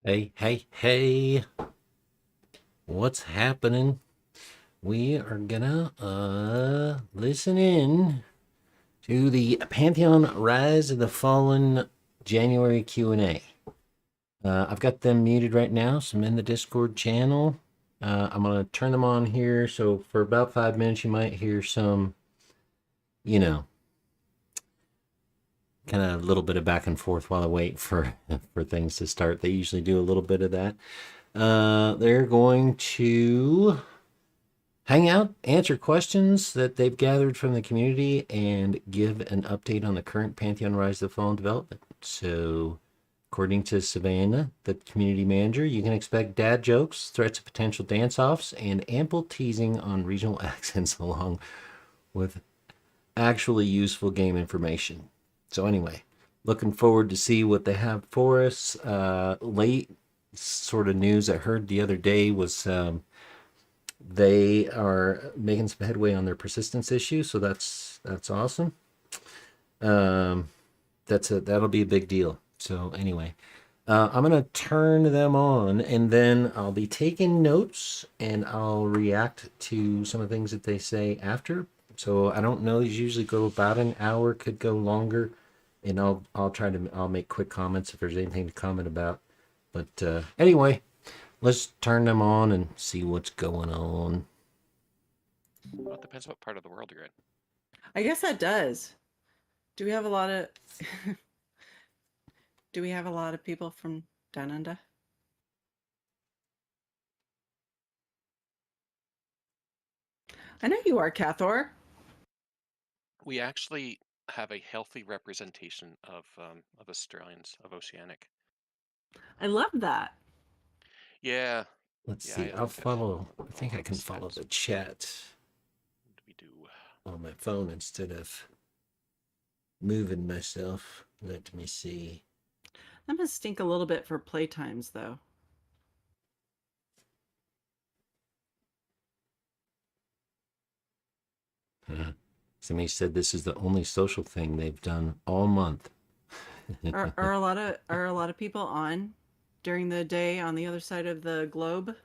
Hey, hey, hey, what's happening? We are gonna listen in to the Pantheon Rise of the Fallen January Q&A. I've got them muted right now, so I'm in the Discord channel. I'm gonna turn them on here, so for about 5 minutes you might hear some, you know, kind of a little bit of back and forth while I wait for for things to start. They usually do a little bit of that. They're going to hang out, answer questions that they've gathered from the community, and give an update on the current Pantheon Rise of the Fallen development. So, according to Savannah, the community manager, you can expect dad jokes, threats of potential dance-offs, and ample teasing on regional accents along with actually useful game information. So anyway, looking forward to see what they have for us. Late sort of news I heard the other day was they are making some headway on their persistence issue, so that's awesome. That'll be a big deal. So anyway, I'm gonna turn them on, and then I'll be taking notes, and I'll react to some of the things that they say after. So I don't know. These usually go about an hour, could go longer, and I'll make quick comments if there's anything to comment about. But anyway, let's turn them on and see what's going on. Well, it depends what part of the world you're in. I guess that does. Do we have a lot of do we have a lot of people from down under? I know you are, Cathor. We actually have a healthy representation of Australians, of Oceanic. I love that. Yeah. Let's Yeah, see. I I'll look at follow. I all think I of can the follow stats. the chat What do we do? on my phone instead of moving myself. Let me see. That must stink a little bit for playtimes, though. Somebody said this is the only social thing they've done all month. Are a lot of people on during the day on the other side of the globe?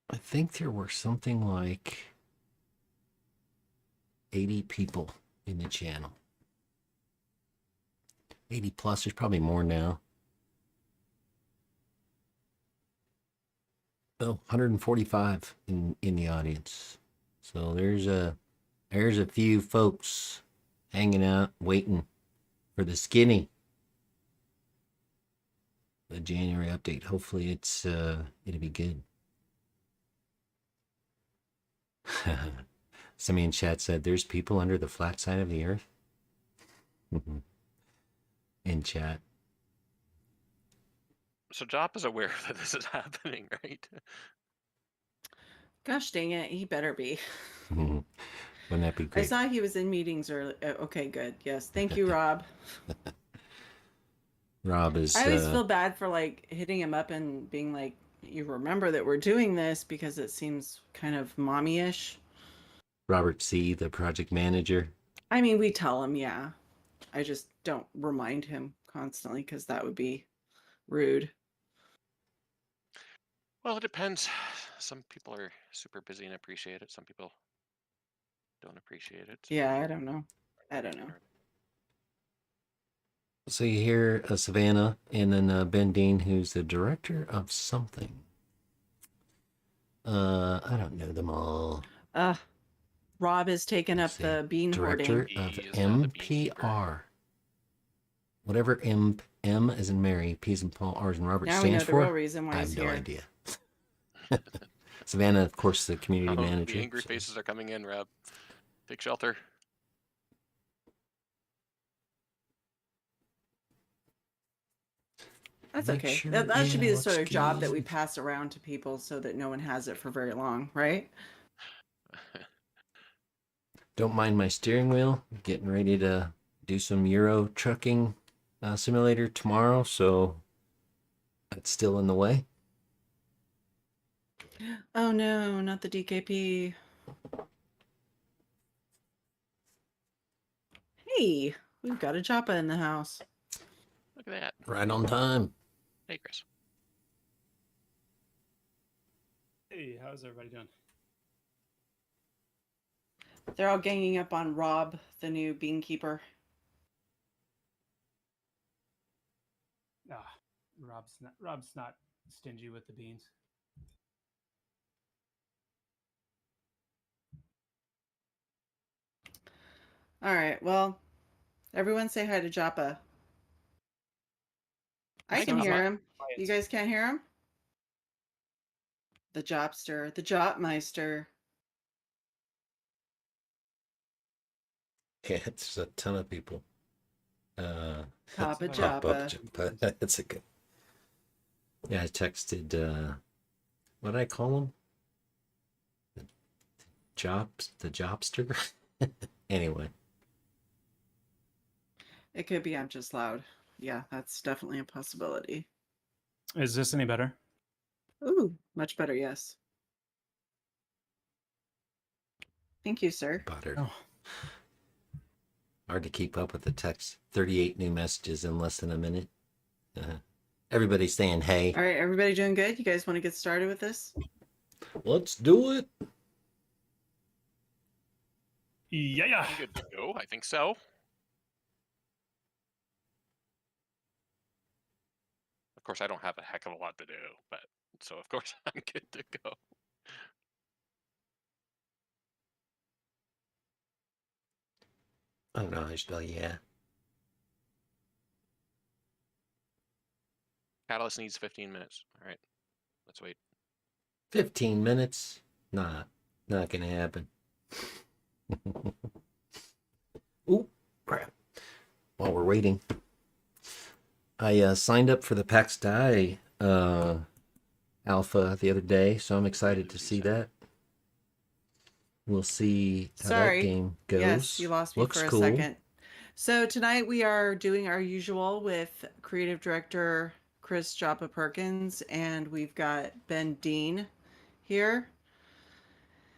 I think there were something like 80 people in the channel. 80 plus. There's probably more now. Oh, 145 in the audience. So there's a few folks hanging out waiting for the skinny. The January update. Hopefully it'll be good. Somebody in chat said there's people under the flat side of the earth. In chat. So Jop is aware that this is happening, right? Gosh dang it, he better be. Wouldn't that be I great? saw he was in meetings early. Okay, good. Yes, thank you, Rob. Rob is. I always feel bad for like hitting him up and being like, "You remember that we're doing this," because it seems kind of mommy-ish. Robert C., the project manager. I mean, we tell him, yeah. I just don't remind him constantly because that would be rude. Well, it depends. Some people are super busy and appreciate it. Some people don't appreciate it. Yeah, I don't know. I don't know. So you hear Savannah, and then Ben Dean, who's the director of something. I don't know them all. Rob has taken up the bean Director hoarding. of MPR. Whatever M as in Mary, P as in Paul, R as in Robert Now we know stands the for. real reason why I he's have no here. idea. Savannah, of course, the community manager. The angry faces are coming in, Rob. Take shelter. That's okay. Sure, that should be the sort of job that we pass around to people so that no one has it for very long, right? Don't mind my steering wheel. Getting ready to do some Euro trucking simulator tomorrow, so that's still in the way. Oh no, not the DKP. Hey, we've got a Joppa in the house. Look at that. Right on time. Hey, Chris. Hey, how's everybody doing? They're all ganging up on Rob, the new beankeeper. Ah, Rob's not stingy with the beans. All right, well, everyone say hi to Joppa. I Hi, can Joppa. hear him. You guys can't hear him? The Jopster, the Jopmeister. Yeah, it's a ton of people. Papa Pop up, Joppa. but that's a good. Yeah, I texted. What did I call him? The Jobster. Anyway, It could be I'm just loud. Yeah, that's definitely a possibility. Is this any better? Ooh, much better, yes. Thank you, sir. buttered. Oh, Hard to keep up with the text. 38 new messages in less than a minute. Everybody's saying hey. All right, everybody doing good? You guys want to get started with this? Let's do it. yeah. I'm good to go. I think so. Of course, I don't have a heck of a lot to do, but so of course I'm good to go. I don't know how to spell yeah. Catalyst needs 15 minutes. All right, let's wait. 15 minutes? Not gonna happen. Ooh, crap. While we're waiting, I signed up for the PAX Die alpha the other day, so I'm excited to see that. We'll see how Sorry. that game goes. Yes, you lost me Looks for a cool. second. So tonight we are doing our usual with creative director Chris Joppa Perkins, and we've got Ben Dean here,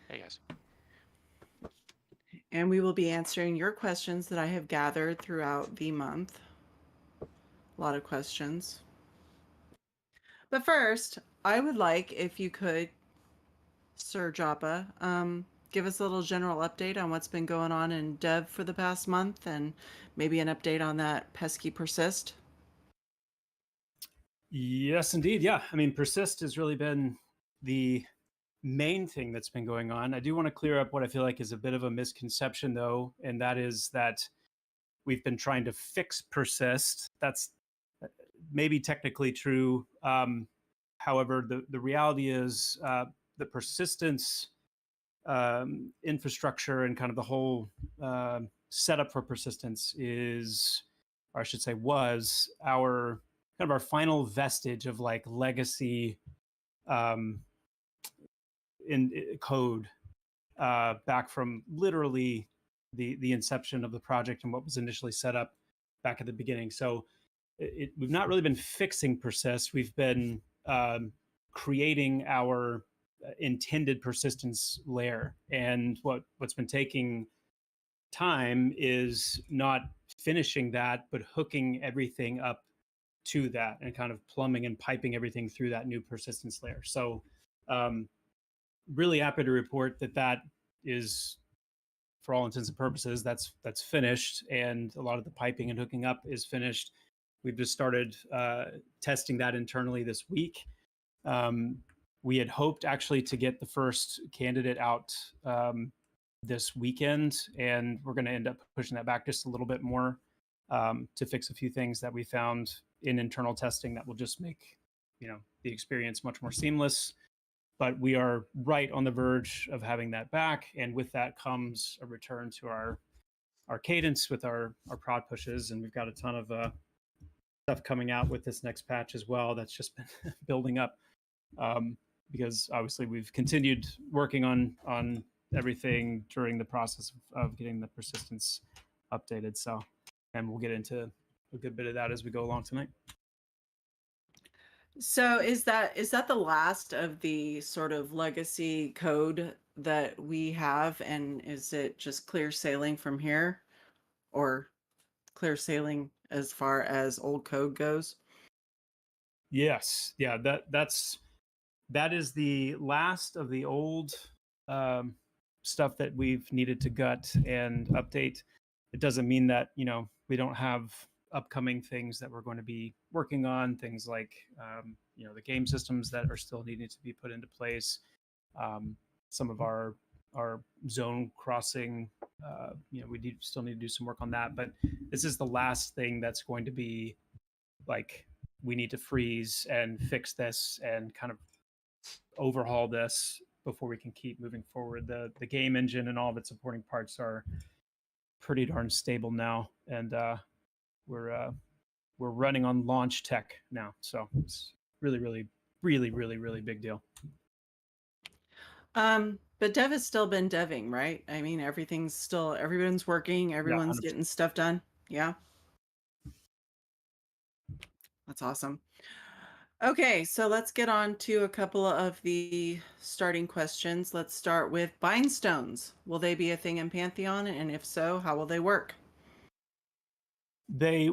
Hey guys. and we will be answering your questions that I have gathered throughout the month. A lot of questions. But first, I would like if you could, Sir Joppa, give us a little general update on what's been going on in dev for the past month, and maybe an update on that pesky persist. Yes, indeed. Yeah. I mean, persist has really been the main thing that's been going on. I do want to clear up what I feel like is a bit of a misconception, though, and that is that we've been trying to fix persist. That's maybe technically true. However, the reality is the persistence infrastructure and kind of the whole setup for persistence is, or I should say, was our kind of our final vestige of like legacy in code back from literally the inception of the project and what was initially set up back at the beginning. So we've not really been fixing persist. We've been creating our intended persistence layer. And what's been taking time is not finishing that, but hooking everything up to that and kind of plumbing and piping everything through that new persistence layer. So really happy to report that is, for all intents and purposes, that's finished, and a lot of the piping and hooking up is finished. We've just started testing that internally this week. We had hoped actually to get the first candidate out this weekend, and we're going to end up pushing that back just a little bit more to fix a few things that we found in internal testing that will just make the experience much more seamless. But we are right on the verge of having that back, and with that comes a return to our cadence with our prod pushes, and we've got a ton of stuff coming out with this next patch as well that's just been building up. Because obviously we've continued working on everything during the process of getting the persistence updated. So, and we'll get into a good bit of that as we go along tonight. So is that the last of the sort of legacy code that we have, and is it just clear sailing from here? or clear sailing as far as old code goes? Yes, yeah, that is the last of the old um, stuff that we've needed to gut and update. It doesn't mean that we don't have upcoming things that we're going to be working on. Things like the game systems that are still needing to be put into place. Some of our zone crossing. Still need to do some work on that. But this is the last thing that's going to be like we need to freeze and fix this and kind of overhaul this before we can keep moving forward. The game engine and all of its supporting parts are pretty darn stable now, and we're running on launch tech now, so it's really, really, really, really, really big deal. But dev has still been deving, right? I mean, everyone's working, everyone's 100%. getting stuff done. Yeah. That's awesome. Okay, so let's get on to a couple of the starting questions. Let's start with bindstones. Will they be a thing in Pantheon? And if so, how will they work? They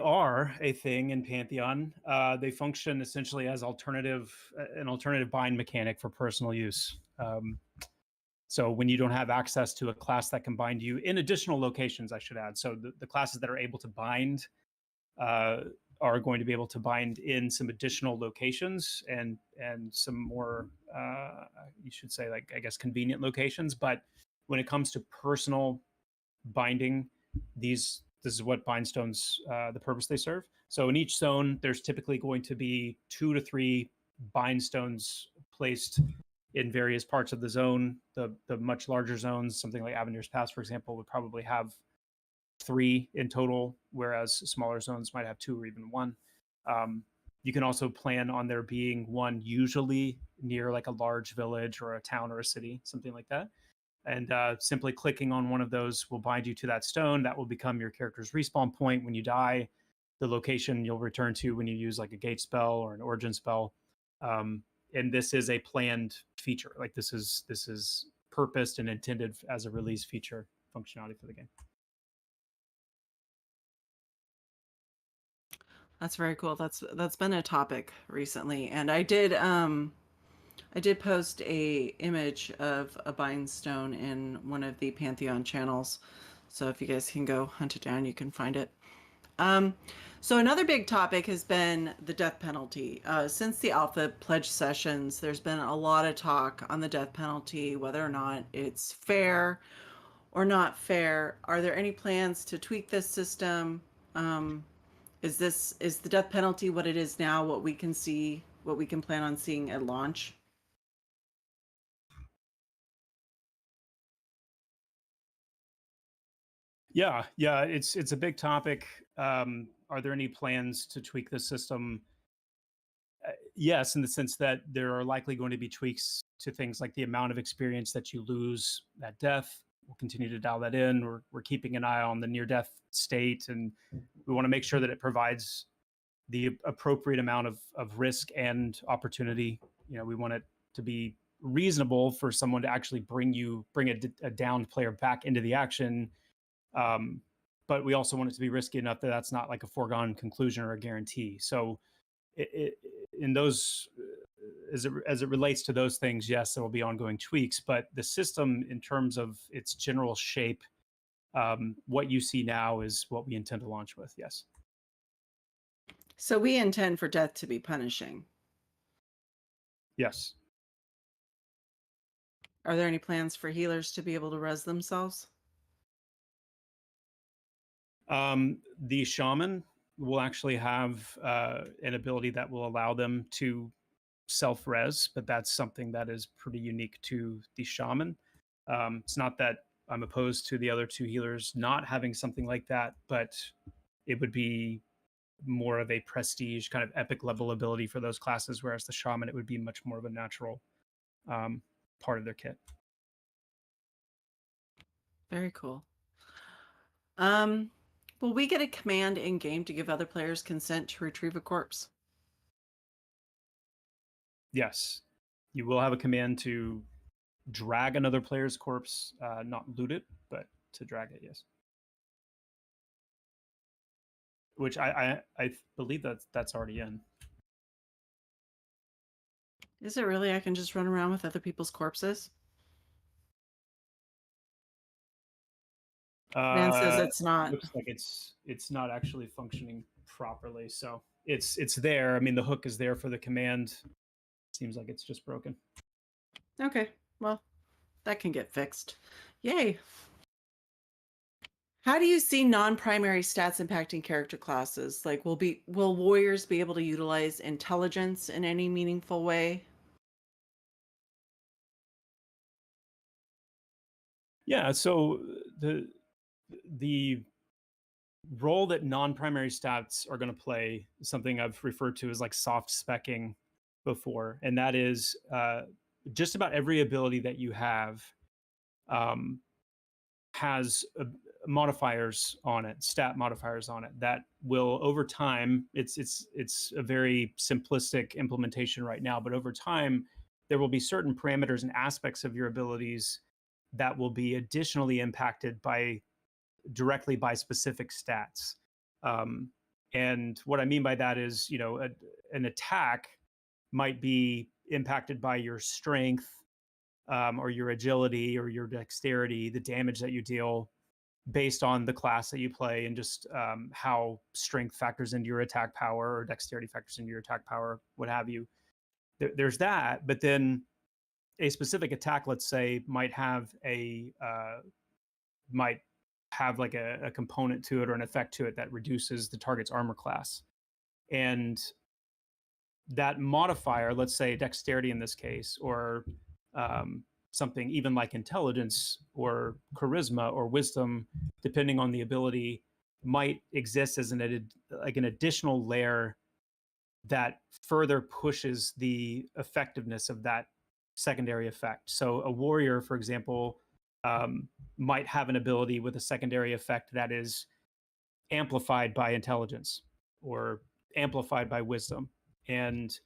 are a thing in Pantheon. They function essentially as an alternative bind mechanic for personal use. So when you don't have access to a class that can bind you in additional locations, I should add. So the classes that are able to bind are going to be able to bind in some additional locations and some more, you should say, like, I guess, convenient locations. But when it comes to personal binding, this is what bindstones, the purpose they serve. So in each zone, there's typically going to be 2 to 3 bindstones placed in various parts of the zone. The much larger zones, something like Avenir's Pass, for example, would probably have 3 in total, whereas smaller zones might have 2 or even 1. You can also plan on there being one usually near like a large village or a town or a city, something like that. And simply clicking on one of those will bind you to that stone. That will become your character's respawn point when you die, the location you'll return to when you use like a gate spell or an origin spell. And this is a planned feature. Like this is purposed and intended as a release feature functionality for the game. That's very cool. That's been a topic recently, and I did post a image of a bindstone in one of the Pantheon channels. So if you guys can go hunt it down, you can find it. So another big topic has been the death penalty. Since the alpha pledge sessions, there's been a lot of talk on the death penalty, whether or not it's fair or not fair. Are there any plans to tweak this system? Is the death penalty what it is now, what we can plan on seeing at launch? Yeah, it's a big topic. Are there any plans to tweak the system? Yes, in the sense that there are likely going to be tweaks to things like the amount of experience that you lose at death. We'll continue to dial that in. We're keeping an eye on the near-death state, and we want to make sure that it provides the appropriate amount of risk and opportunity. We want it to be reasonable for someone to actually bring a downed player back into the action. But we also want it to be risky enough that that's not like a foregone conclusion or a guarantee. So in those, as it relates to those things, yes, there will be ongoing tweaks, but the system in terms of its general shape, what you see now is what we intend to launch with. Yes. So we intend for death to be punishing. Yes. Are there any plans for healers to be able to res themselves? The shaman will actually have an ability that will allow them to self-res, but that's something that is pretty unique to the shaman. It's not that I'm opposed to the other 2 healers not having something like that, but it would be more of a prestige kind of epic level ability for those classes, whereas the shaman, it would be much more of a natural part of their kit. Very cool. Will we get a command in game to give other players consent to retrieve a corpse? Yes, you will have a command to drag another player's corpse, not loot it, but to drag it. Yes. which I believe that's already in. Is it really? I can just run around with other people's corpses? Van says it's not. Looks like it's not actually functioning properly. So it's there. I mean, the hook is there for the command. Seems like it's just broken. Okay, well, that can get fixed. Yay. How do you see non-primary stats impacting character classes? Like, will warriors be able to utilize intelligence in any meaningful way? Yeah, so the role that non-primary stats are going to play is something I've referred to as like soft specking before, and that is just about every ability that you have has modifiers on it, stat modifiers on it that will over time. It's a very simplistic implementation right now, but over time there will be certain parameters and aspects of your abilities that will be additionally impacted directly by specific stats. And what I mean by that is, an attack might be impacted by your strength, or your agility or your dexterity, the damage that you deal based on the class that you play, and just how strength factors into your attack power or dexterity factors into your attack power, what have you. There's that, but then a specific attack, let's say, might have like a component to it or an effect to it that reduces the target's armor class. And that modifier, let's say dexterity in this case, or something even like intelligence or charisma or wisdom, depending on the ability, might exist as an additional layer that further pushes the effectiveness of that secondary effect. So a warrior, for example, might have an ability with a secondary effect that is amplified by intelligence or amplified by wisdom. And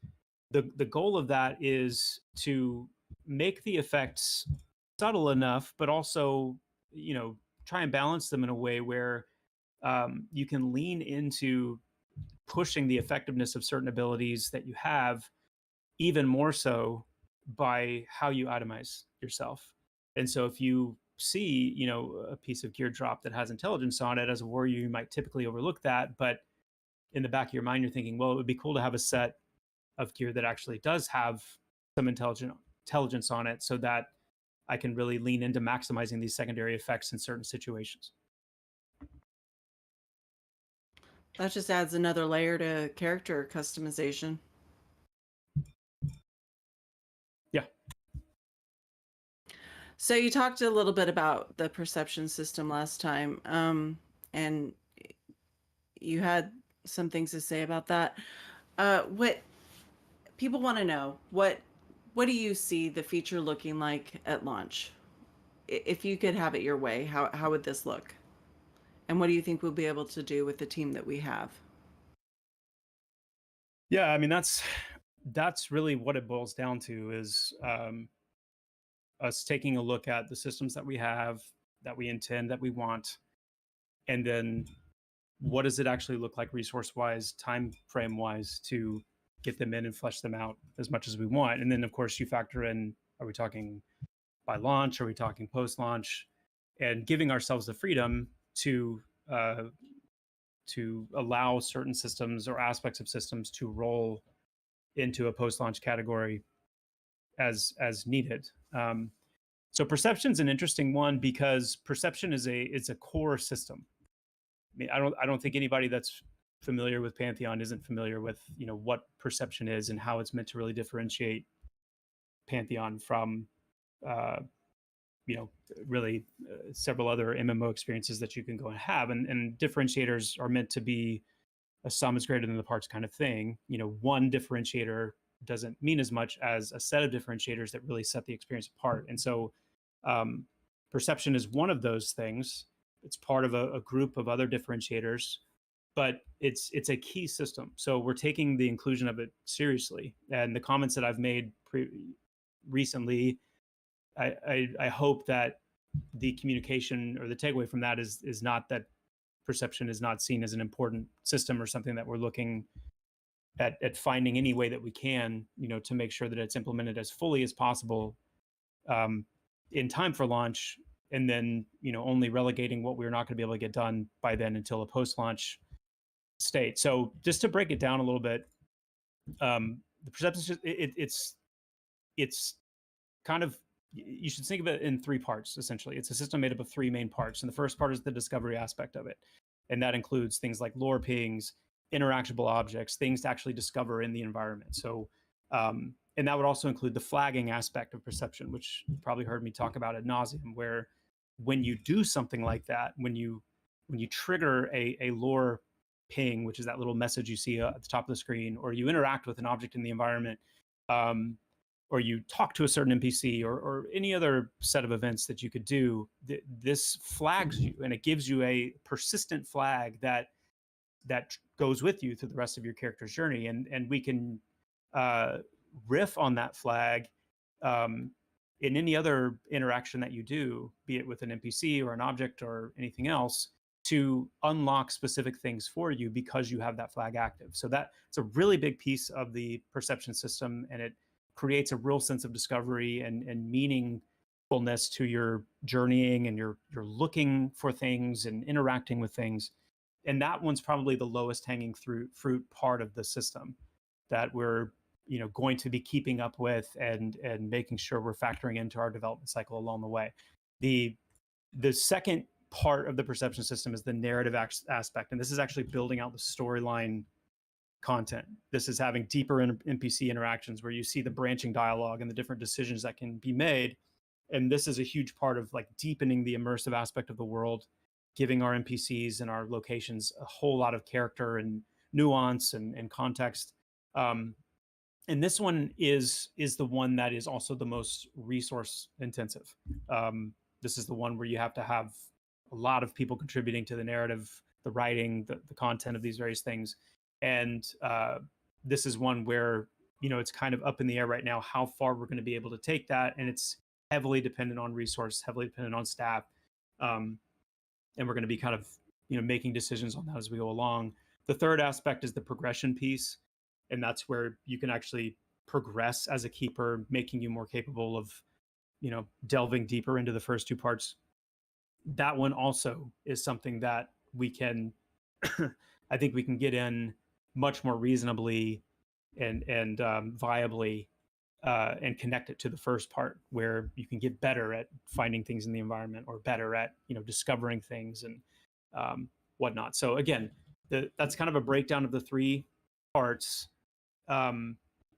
the goal of that is to make the effects subtle enough, but also, try and balance them in a way where you can lean into pushing the effectiveness of certain abilities that you have even more so by how you itemize yourself. And so if you see, a piece of gear drop that has intelligence on it, as a warrior, you might typically overlook that. But in the back of your mind, you're thinking, well, it would be cool to have a set of gear that actually does have some intelligence on it, so that I can really lean into maximizing these secondary effects in certain situations. That just adds another layer to character customization. Yeah. So you talked a little bit about the perception system last time, and you had some things to say about that. What people want to know, what do you see the feature looking like at launch? If you could have it your way, how would this look? And what do you think we'll be able to do with the team that we have? Yeah, I mean, that's really what it boils down to, is us taking a look at the systems that we have, that we intend, that we want, and then what does it actually look like resource-wise, time frame-wise, to get them in and flesh them out as much as we want. And then, of course, you factor in, are we talking by launch? Are we talking post-launch? And giving ourselves the freedom to allow certain systems or aspects of systems to roll into a post-launch category as needed. So perception's an interesting one, because perception is a core system. I mean, I don't think anybody that's familiar with Pantheon isn't familiar with, what perception is and how it's meant to really differentiate Pantheon from really several other MMO experiences that you can go and have. And differentiators are meant to be a sum is greater than the parts kind of thing. One differentiator doesn't mean as much as a set of differentiators that really set the experience apart. And so perception is one of those things. It's part of a group of other differentiators, but it's a key system. So we're taking the inclusion of it seriously. And the comments that I've made recently, I hope that the communication or the takeaway from that is not that perception is not seen as an important system or something that we're looking at finding any way that we can, to make sure that it's implemented as fully as possible in time for launch, and then only relegating what we're not going to be able to get done by then until a post-launch state. So just to break it down a little bit, the perception, it's kind of, you should think of it in three parts, essentially. It's a system made up of three main parts. And the first part is the discovery aspect of it. And that includes things like lore pings, interactable objects, things to actually discover in the environment. So, and that would also include the flagging aspect of perception, which you probably heard me talk about ad nauseum, where when you do something like that, when you trigger a lore ping, which is that little message you see at the top of the screen, or you interact with an object in the environment, or you talk to a certain NPC, or any other set of events that you could do, this flags you, and it gives you a persistent flag that goes with you through the rest of your character's journey. And we can riff on that flag in any other interaction that you do, be it with an NPC or an object or anything else, to unlock specific things for you because you have that flag active. So it's a really big piece of the perception system, and it creates a real sense of discovery and meaningfulness to your journeying, and you're looking for things and interacting with things. And that one's probably the lowest hanging fruit part of the system that we're going to be keeping up with and making sure we're factoring into our development cycle along the way. The second part of the perception system is the narrative aspect, and this is actually building out the storyline content. This is having deeper NPC interactions where you see the branching dialogue and the different decisions that can be made. And this is a huge part of like deepening the immersive aspect of the world, giving our NPCs and our locations a whole lot of character and nuance and context. And this one is the one that is also the most resource intensive. This is the one where you have to have a lot of people contributing to the narrative, the writing, the content of these various things. And this is one where, it's kind of up in the air right now how far we're going to be able to take that. And it's heavily dependent on resource, heavily dependent on staff. And we're going to be kind of, making decisions on that as we go along. The third aspect is the progression piece. And that's where you can actually progress as a keeper, making you more capable of, delving deeper into the first two parts. That one also is something that we can, I think we can get in much more reasonably and viably and connect it to the first part, where you can get better at finding things in the environment, or better at discovering things and whatnot. So again, that's kind of a breakdown of the three parts.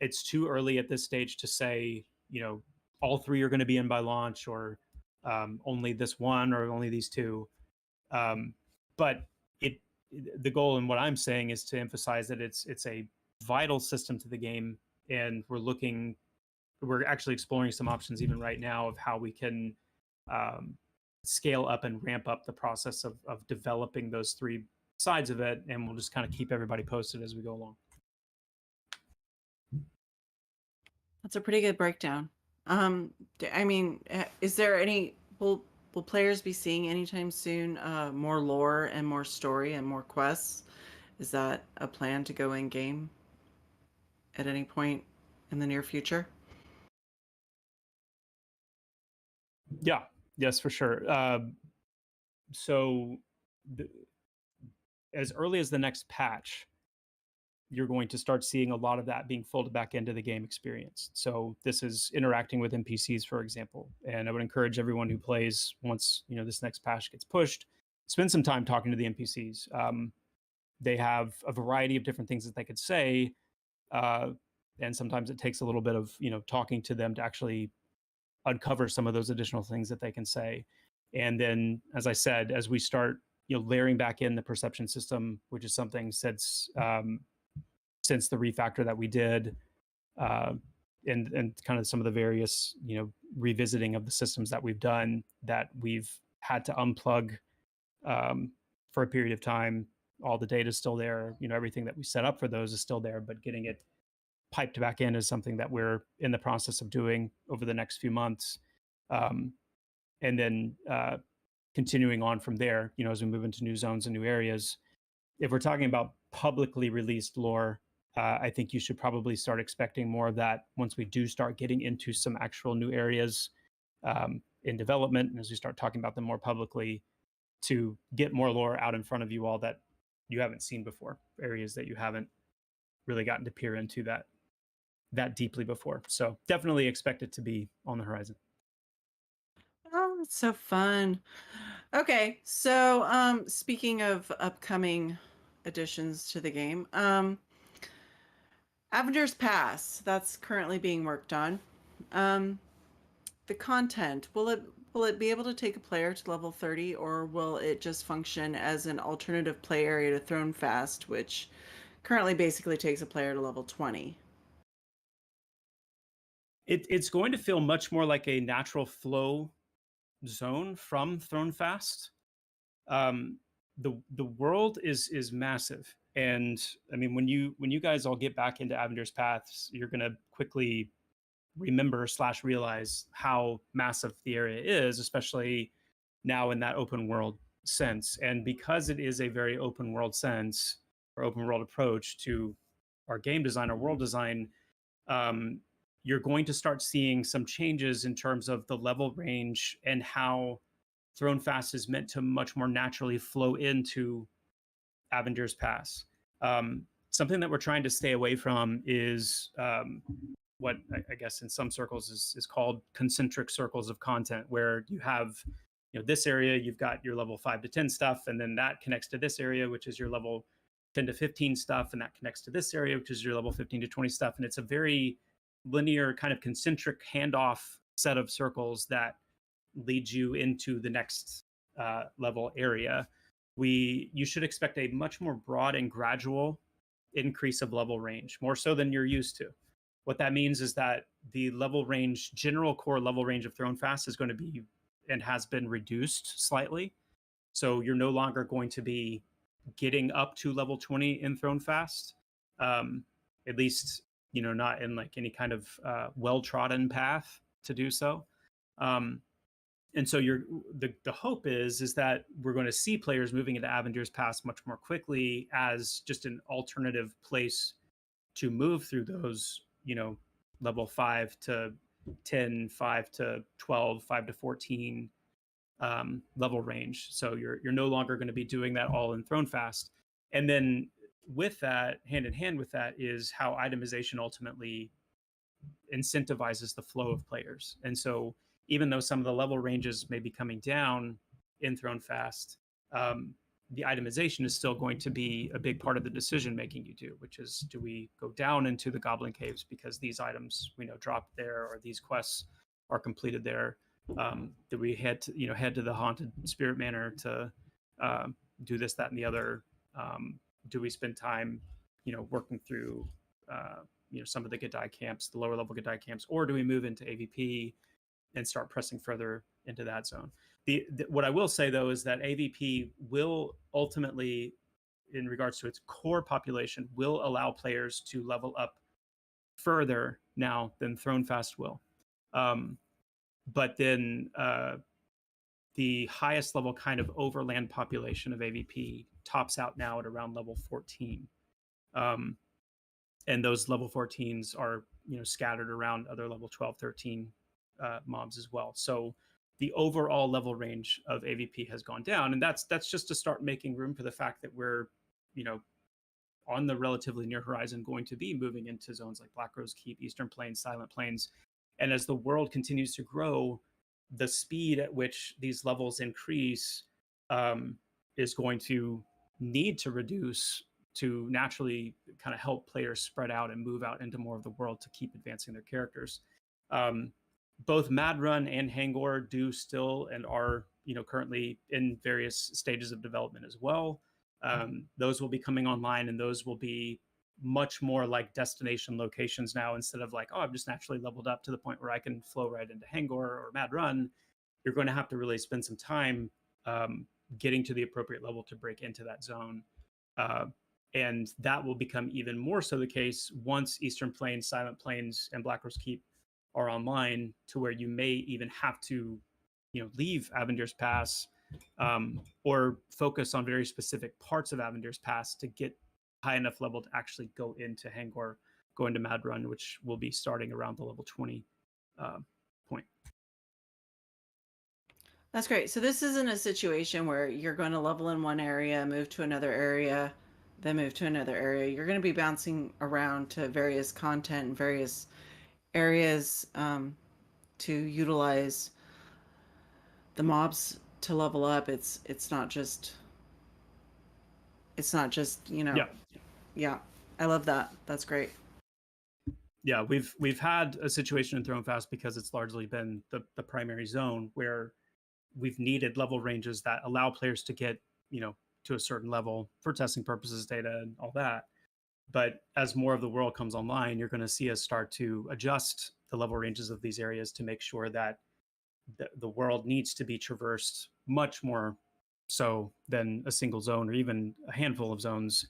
It's too early at this stage to say all three are going to be in by launch, or only this one, or only these two. But the goal, and what I'm saying, is to emphasize that it's a vital system to the game, and we're actually exploring some options even right now of how we can scale up and ramp up the process of developing those three sides of it, and we'll just kind of keep everybody posted as we go along. That's a pretty good breakdown. I mean, is there will players be seeing anytime soon more lore and more story and more quests? Is that a plan to go in game at any point in the near future? Yeah, yes, for sure. So as early as the next patch, you're going to start seeing a lot of that being folded back into the game experience. So this is interacting with NPCs, for example. And I would encourage everyone who plays, once this next patch gets pushed, spend some time talking to the NPCs. They have a variety of different things that they could say, and sometimes it takes a little bit of talking to them to actually uncover some of those additional things that they can say. And then, as I said, as we start layering back in the perception system, which is something since the refactor that we did, and kind of some of the various revisiting of the systems that we've done, that we've had to unplug for a period of time. All the data is still there, everything that we set up for those is still there, but getting it piped back in is something that we're in the process of doing over the next few months. And then continuing on from there, as we move into new zones and new areas. If we're talking about publicly released lore, I think you should probably start expecting more of that once we do start getting into some actual new areas in development, and as we start talking about them more publicly, to get more lore out in front of you all that you haven't seen before, areas that you haven't really gotten to peer into that deeply before. So definitely expect it to be on the horizon. Oh, it's so fun. Okay, so speaking of upcoming additions to the game, Avenger's Pass, that's currently being worked on. The content, will it be able to take a player to level 30, or will it just function as an alternative play area to Throne Fast, which currently basically takes a player to level 20? It's going to feel much more like a natural flow zone from Throne Fast. The world is massive, and I mean, when you guys all get back into Avenger's Paths, you're gonna quickly remember / realize how massive the area is, especially now in that open world sense. And because it is a very open world sense or open world approach to our game design, our world design, you're going to start seeing some changes in terms of the level range and how Throne Fast is meant to much more naturally flow into Avenger's Pass. Something that we're trying to stay away from is what I guess in some circles is called concentric circles of content, where you have, this area, you've got your level 5 to 10 stuff, and then that connects to this area, which is your level 10 to 15 stuff, and that connects to this area, which is your level 15 to 20 stuff. And it's a very linear kind of concentric handoff set of circles that lead you into the next level area. You should expect a much more broad and gradual increase of level range, more so than you're used to. What that means is that the level range, general core level range of Throne Fast is going to be and has been reduced slightly. So you're no longer going to be getting up to level 20 in Throne Fast, at least, not in like any kind of well-trodden path to do so. And so the hope is that we're going to see players moving into Avenger's Pass much more quickly as just an alternative place to move through those, level 5 to 10, 5 to 12, 5 to 14 level range. So you're no longer going to be doing that all in Throne Fast. And then with that, hand in hand with that, is how itemization ultimately incentivizes the flow of players. And so even though some of the level ranges may be coming down in Throne Fast, the itemization is still going to be a big part of the decision making you do, which is, do we go down into the Goblin Caves because these items we know drop there, or these quests are completed there? Do we head to the Haunted Spirit Manor to do this, that, and the other? Do we spend time, working through some of the Gadai camps, the lower level Gadai camps, or do we move into AVP and start pressing further into that zone? What I will say, though, is that AVP will ultimately, in regards to its core population, will allow players to level up further now than Throne Fast will. But then the highest level kind of overland population of AVP tops out now at around level 14. And those level 14s are, scattered around other level 12, 13 mobs as well. So the overall level range of AVP has gone down, and that's just to start making room for the fact that we're, on the relatively near horizon, going to be moving into zones like Black Rose Keep, Eastern Plains, Silent Plains. And as the world continues to grow, the speed at which these levels increase is going to need to reduce to naturally kind of help players spread out and move out into more of the world to keep advancing their characters. Both Mad Run and Hangor do still and are, currently in various stages of development as well. Those will be coming online, and those will be much more like destination locations now, instead of like, oh, I've just naturally leveled up to the point where I can flow right into Hangor or Mad Run. You're going to have to really spend some time getting to the appropriate level to break into that zone. And that will become even more so the case once Eastern Plains, Silent Plains, and Black Rose Keep are online, to where you may even have to, leave Avenger's Pass or focus on very specific parts of Avendir's Pass to get high enough level to actually go into Hangor, go into Mad Run, which will be starting around the level 20 point. That's great. So this isn't a situation where you're going to level in one area, move to another area, then move to another area. You're going to be bouncing around to various content and various areas to utilize the mobs to level up. It's not just yeah. I love that. That's great. Yeah, we've had a situation in Thronefast because it's largely been the primary zone where we've needed level ranges that allow players to get, to a certain level for testing purposes, data and all that. But as more of the world comes online, you're going to see us start to adjust the level ranges of these areas to make sure that the world needs to be traversed much more so than a single zone or even a handful of zones,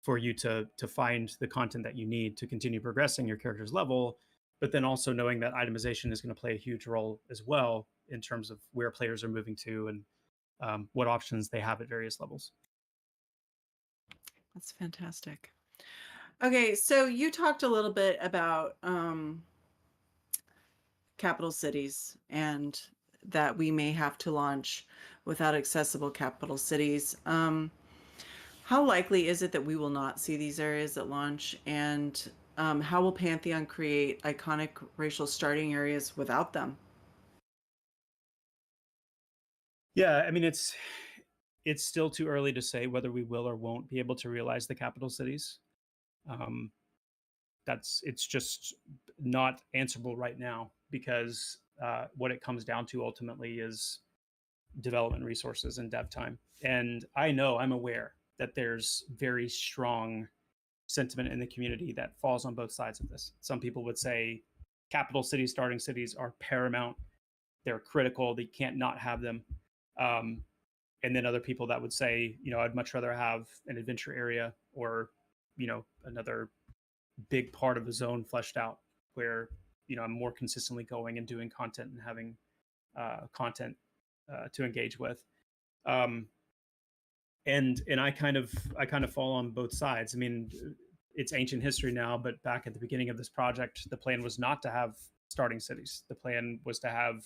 for you to find the content that you need to continue progressing your character's level, but then also knowing that itemization is going to play a huge role as well in terms of where players are moving to and what options they have at various levels. That's fantastic. Okay, so you talked a little bit about capital cities and that we may have to launch without accessible capital cities. How likely is it that we will not see these areas at launch? And how will Pantheon create iconic racial starting areas without them? Yeah, I mean, it's still too early to say whether we will or won't be able to realize the capital cities. It's just not answerable right now because what it comes down to ultimately is development resources and dev time. And I'm aware that there's very strong sentiment in the community that falls on both sides of this. Some people would say capital cities, starting cities are paramount. They're critical. They can't not have them. And then other people that would say, I'd much rather have an adventure area or, another big part of the zone fleshed out where, I'm more consistently going and doing content and having content to engage with. And I kind of fall on both sides. I mean, it's ancient history now, but back at the beginning of this project, the plan was not to have starting cities. The plan was to have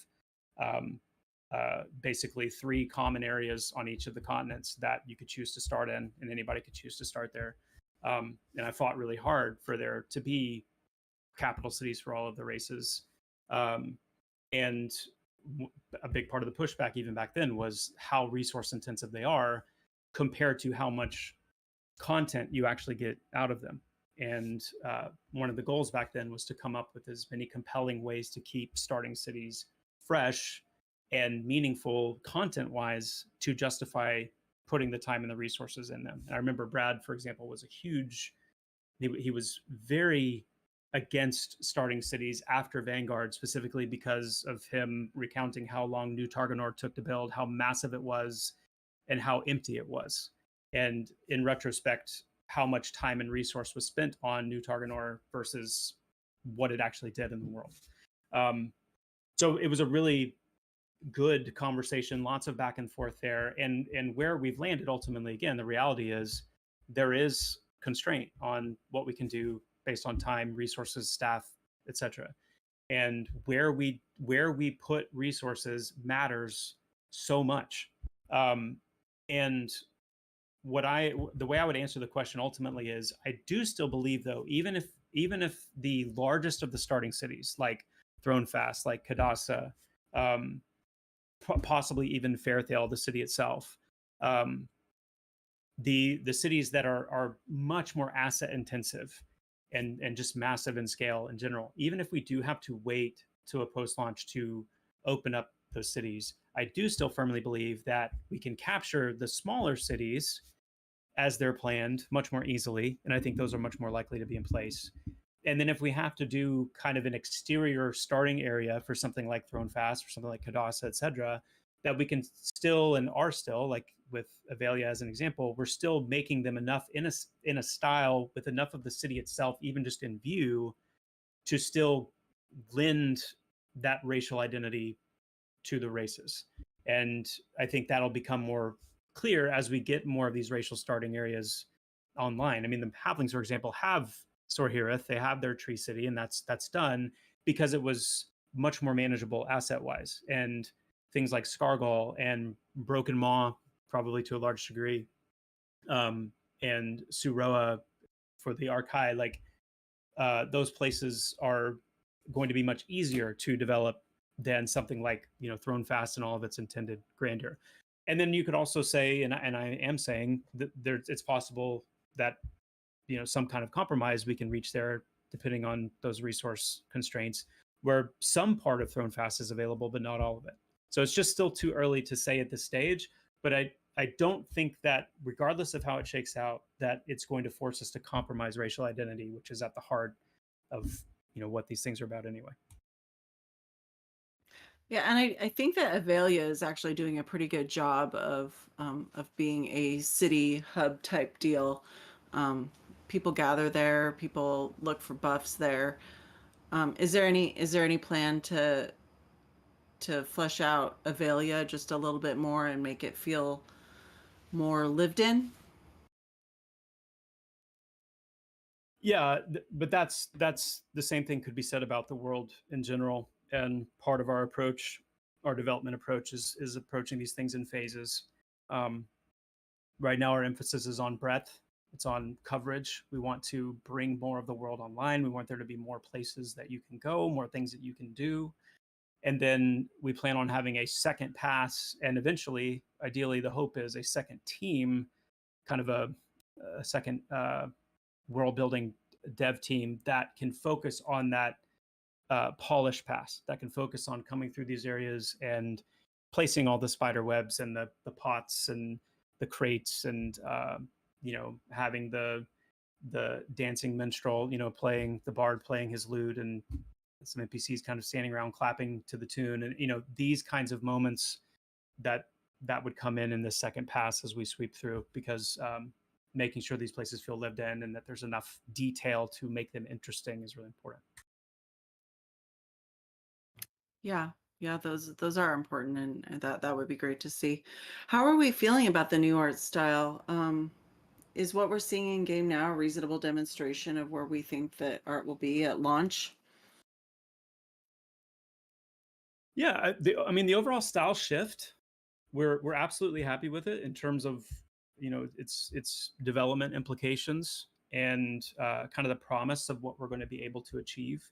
basically 3 common areas on each of the continents that you could choose to start in, and anybody could choose to start there. And I fought really hard for there to be capital cities for all of the races. And a big part of the pushback even back then was how resource intensive they are compared to how much content you actually get out of them. And one of the goals back then was to come up with as many compelling ways to keep starting cities fresh and meaningful content-wise to justify putting the time and the resources in them. And I remember Brad, for example, was he was very against starting cities after Vanguard, specifically because of him recounting how long New Targanor took to build, how massive it was, and how empty it was. And in retrospect, how much time and resource was spent on New Targanor versus what it actually did in the world. So it was a really good conversation, lots of back and forth there. And where we've landed ultimately, again, the reality is there is constraint on what we can do based on time, resources, staff, etc. And where we put resources matters so much. And the way I would answer the question ultimately is I do still believe, though, even if the largest of the starting cities like Thronefast, like Kadasa, possibly even Fairthale, the city itself, the cities that are much more asset intensive and just massive in scale in general, even if we do have to wait to a post-launch to open up those cities, I do still firmly believe that we can capture the smaller cities as they're planned much more easily. And I think those are much more likely to be in place. And then if we have to do kind of an exterior starting area for something like Thronefast or something like Kadasa, et cetera, that we can still and are still, like with Avelia as an example, we're still making them enough in a style with enough of the city itself, even just in view, to still lend that racial identity to the races. And I think that'll become more clear as we get more of these racial starting areas online. I mean, the Halflings, for example, have Sorhireth, they have their Tree City, and that's done because it was much more manageable asset wise. And things like Scargall and Broken Maw, probably to a large degree, and Suroa for the Archai, like those places are going to be much easier to develop than something like, you know, Thrown Fast and all of its intended grandeur. And then you could also say, and I am saying that it's possible that, you know, some kind of compromise we can reach there depending on those resource constraints, where some part of Thrown Fast is available but not all of it. So it's just still too early to say at this stage, but I don't think that, regardless of how it shakes out, that it's going to force us to compromise racial identity, which is at the heart of, you know, what these things are about anyway. Yeah, and I think that Avelia is actually doing a pretty good job of being a city hub type deal. People gather there, people look for buffs there. Is there any plan to flesh out Avelia just a little bit more and make it feel more lived in? Yeah, but that's the same thing could be said about the world in general. And part of our approach, our development approach, is approaching these things in phases. Right now, our emphasis is on breadth. It's on coverage. We want to bring more of the world online. We want there to be more places that you can go, more things that you can do. And then we plan on having a second pass, and eventually, ideally, the hope is a second team, kind of a second world building dev team that can focus on that polished pass, that can focus on coming through these areas and placing all the spider webs and the pots and the crates, and you know, having the dancing minstrel, you know, playing the bard, playing his lute, and some NPCs kind of standing around clapping to the tune, and you know, these kinds of moments that would come in the second pass as we sweep through, because making sure these places feel lived in and that there's enough detail to make them interesting is really important. Yeah, yeah, those are important, and that would be great to see. How are we feeling about the new art style? Is what we're seeing in game now a reasonable demonstration of where we think that art will be at launch? Yeah, I mean, the overall style shift, we're absolutely happy with it in terms of, you know, its development implications and kind of the promise of what we're going to be able to achieve.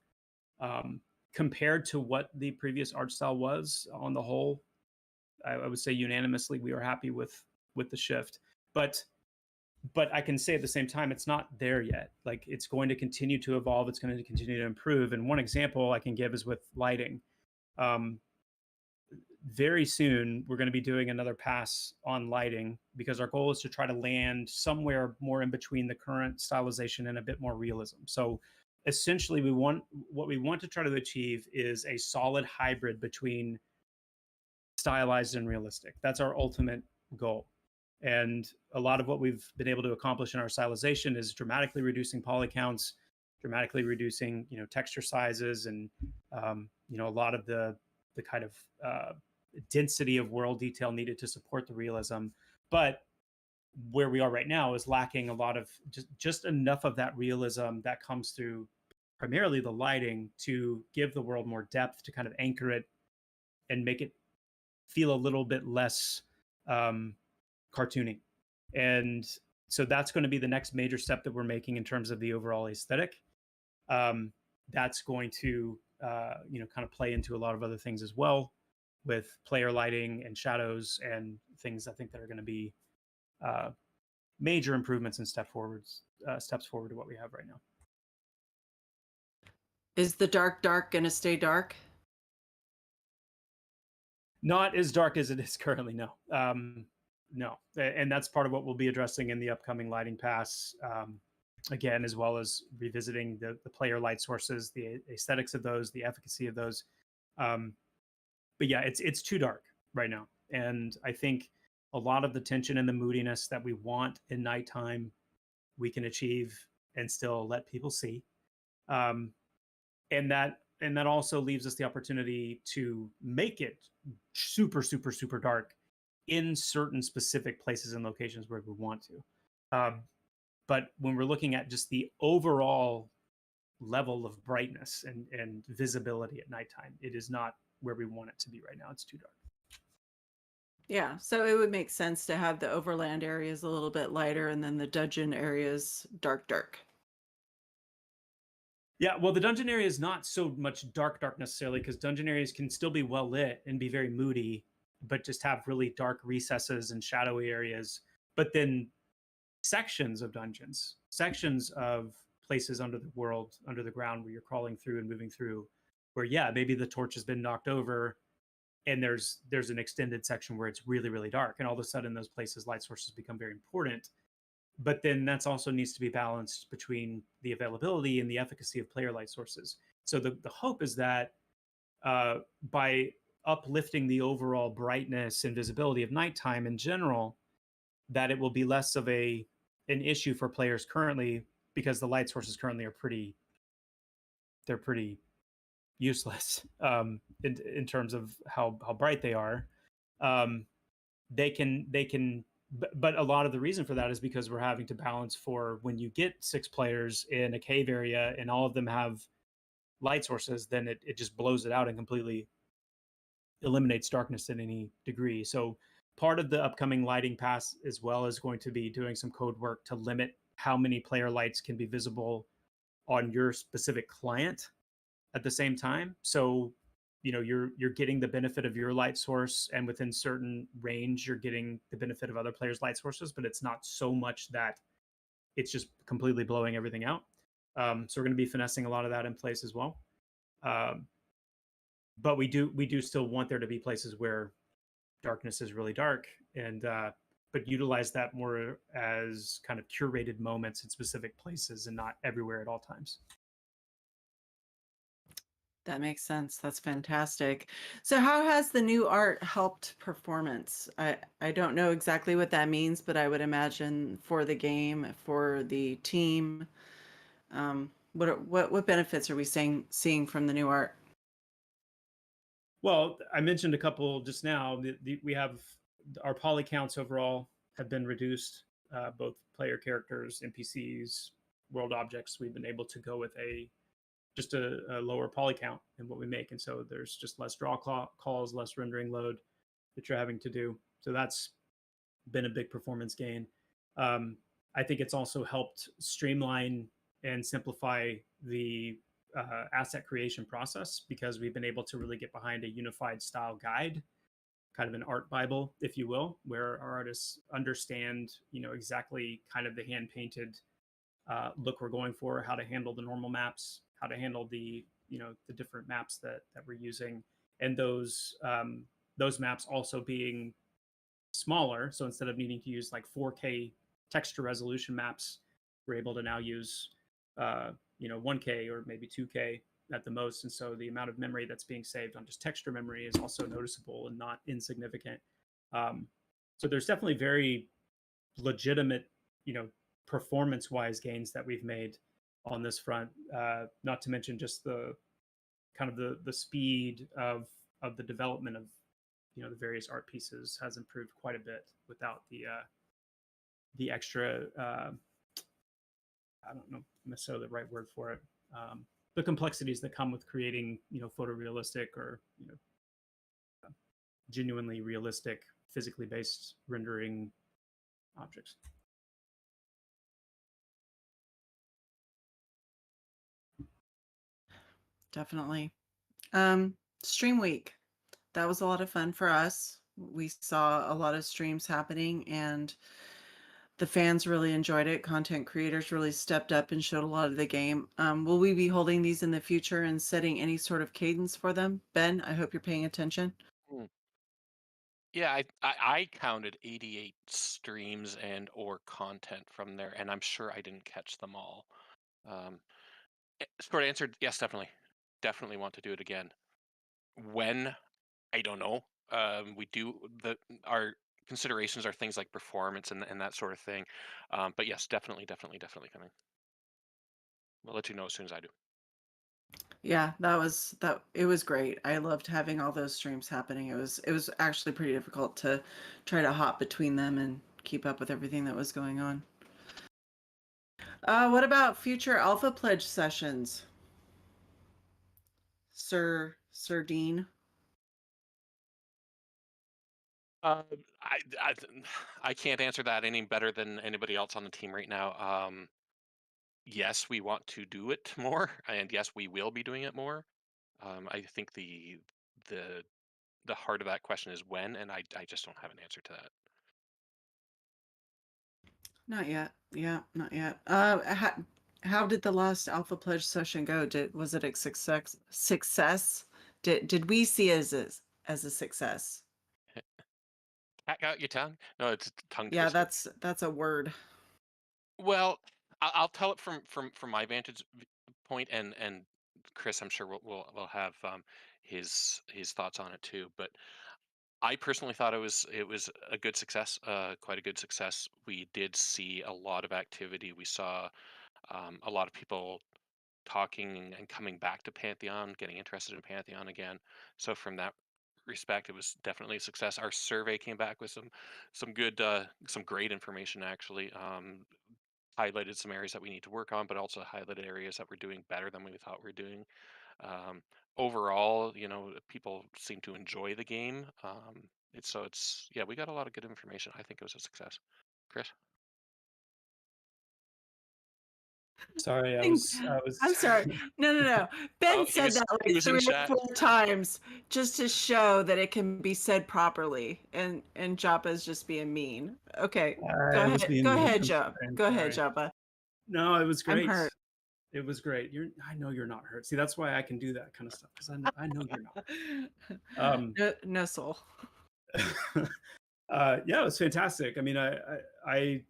Compared to what the previous art style was, on the whole, I would say unanimously we are happy with the shift. But I can say at the same time, it's not there yet. Like, it's going to continue to evolve. It's going to continue to improve. And one example I can give is with lighting. Very soon, we're going to be doing another pass on lighting, because our goal is to try to land somewhere more in between the current stylization and a bit more realism. So essentially, what we want to try to achieve is a solid hybrid between stylized and realistic. That's our ultimate goal. And a lot of what we've been able to accomplish in our stylization is dramatically reducing poly counts, dramatically reducing, you know, texture sizes, and you know, a lot of the kind of density of world detail needed to support the realism. But where we are right now is lacking a lot of just enough of that realism that comes through primarily the lighting to give the world more depth, to kind of anchor it and make it feel a little bit less cartoony. And so that's going to be the next major step that we're making in terms of the overall aesthetic. That's going to you know, kind of play into a lot of other things as well, with player lighting and shadows and things, I think, that are going to be major improvements and steps forward to what we have right now. Is the dark going to stay dark? Not as dark as it is currently, no. No, and that's part of what we'll be addressing in the upcoming lighting pass, again, as well as revisiting the player light sources, the aesthetics of those, the efficacy of those. But yeah, it's too dark right now, and I think a lot of the tension and the moodiness that we want in nighttime, we can achieve and still let people see. And that, and that also leaves us the opportunity to make it super, super, super dark in certain specific places and locations where we want to. But when we're looking at just the overall level of brightness and visibility at nighttime, it is not where we want it to be right now. It's too dark. Yeah, so it would make sense to have the overland areas a little bit lighter and then the dungeon areas dark. Yeah, well, the dungeon area is not so much dark necessarily, because dungeon areas can still be well lit and be very moody, but just have really dark recesses and shadowy areas. But then sections of dungeons, sections of places under the world, under the ground, where you're crawling through and moving through, where maybe the torch has been knocked over, and there's an extended section where it's really, really dark, and all of a sudden those places light sources become very important. But then that's also needs to be balanced between the availability and the efficacy of player light sources. So the hope is that by uplifting the overall brightness and visibility of nighttime in general, that it will be less of an issue for players currently, because the light sources currently are pretty useless in terms of how bright they are. They can, but a lot of the reason for that is because we're having to balance for when you get 6 players in a cave area and all of them have light sources, then it just blows it out and completely eliminates darkness in any degree. So part of the upcoming lighting pass as well is going to be doing some code work to limit how many player lights can be visible on your specific client at the same time. So you're getting the benefit of your light source, and within certain range you're getting the benefit of other players' light sources, but it's not so much that it's just completely blowing everything out. So we're going to be finessing a lot of that in place as well. But we do still want there to be places where darkness is really dark, and but utilize that more as kind of curated moments in specific places and not everywhere at all times. That makes sense. That's fantastic. So how has the new art helped performance? I don't know exactly what that means, but I would imagine for the game, for the team, what benefits are we seeing from the new art? Well, I mentioned a couple just now. We have our poly counts overall have been reduced, both player characters, NPCs, world objects. We've been able to go with just a lower poly count in what we make, and so there's just less draw calls, less rendering load that you're having to do. So that's been a big performance gain. I think it's also helped streamline and simplify the asset creation process, because we've been able to really get behind a unified style guide, kind of an art Bible, if you will, where our artists understand, exactly kind of the hand painted look we're going for, how to handle the normal maps, how to handle the the different maps that we're using, and those maps also being smaller. So instead of needing to use like 4K texture resolution maps, we're able to now use 1K or maybe 2K at the most. And so the amount of memory that's being saved on just texture memory is also noticeable and not insignificant. So there's definitely very legitimate, performance-wise gains that we've made on this front. Not to mention just the kind of the speed of the development of the various art pieces has improved quite a bit without the extra I don't know necessarily the right word for it, the complexities that come with creating photorealistic or genuinely realistic physically based rendering objects. Definitely. Stream week. That was a lot of fun for us. We saw a lot of streams happening and the fans really enjoyed it. Content creators really stepped up and showed a lot of the game. Will we be holding these in the future and setting any sort of cadence for them? Ben, I hope you're paying attention. Hmm. Yeah, I counted 88 streams and or content from there, and I'm sure I didn't catch them all. Short answer, yes, definitely want to do it again. When? I don't know. We do our considerations are things like performance and that sort of thing. But yes, definitely coming. We'll let you know as soon as I do. Yeah, it was great. I loved having all those streams happening. It was actually pretty difficult to try to hop between them and keep up with everything that was going on. What about future Alpha Pledge sessions, Sir Dean? Uh, I, I I can't answer that any better than anybody else on the team right now. Yes, we want to do it more, and yes, we will be doing it more. I think the the heart of that question is when, and I just don't have an answer to that. Not yet. Yeah, not yet. How did the last Alpha Pledge session go? Was it a success? Success? Did we see it as a success? Cat got your tongue? No, it's a tongue Yeah, twister. that's a word. Well, I'll tell it from my vantage point, and Chris, I'm sure will have his thoughts on it too. But I personally thought it was a good success, quite a good success. We did see a lot of activity. We saw a lot of people talking and coming back to Pantheon, getting interested in Pantheon again. So from that respect, it was definitely a success. Our survey came back with some good some great information actually. Highlighted some areas that we need to work on, but also highlighted areas that we're doing better than we thought we were doing. Um, Overall, people seem to enjoy the game. It's yeah, we got a lot of good information. I think it was a success. Chris? Sorry, I Think- was I'm sorry. No. Ben Oh, said that he like was in 3 or chat. 4 times just to show that it can be said properly, and Joppa's just being mean. Okay, go I was ahead. being Go mean. ahead, I'm Jop. sorry. I'm Go ahead, sorry. Joppa. No, it was I'm great. hurt. It was great. I know you're not hurt. See, that's why I can do that kind of stuff because I know you're not. No soul. Yeah, it was fantastic. I mean, I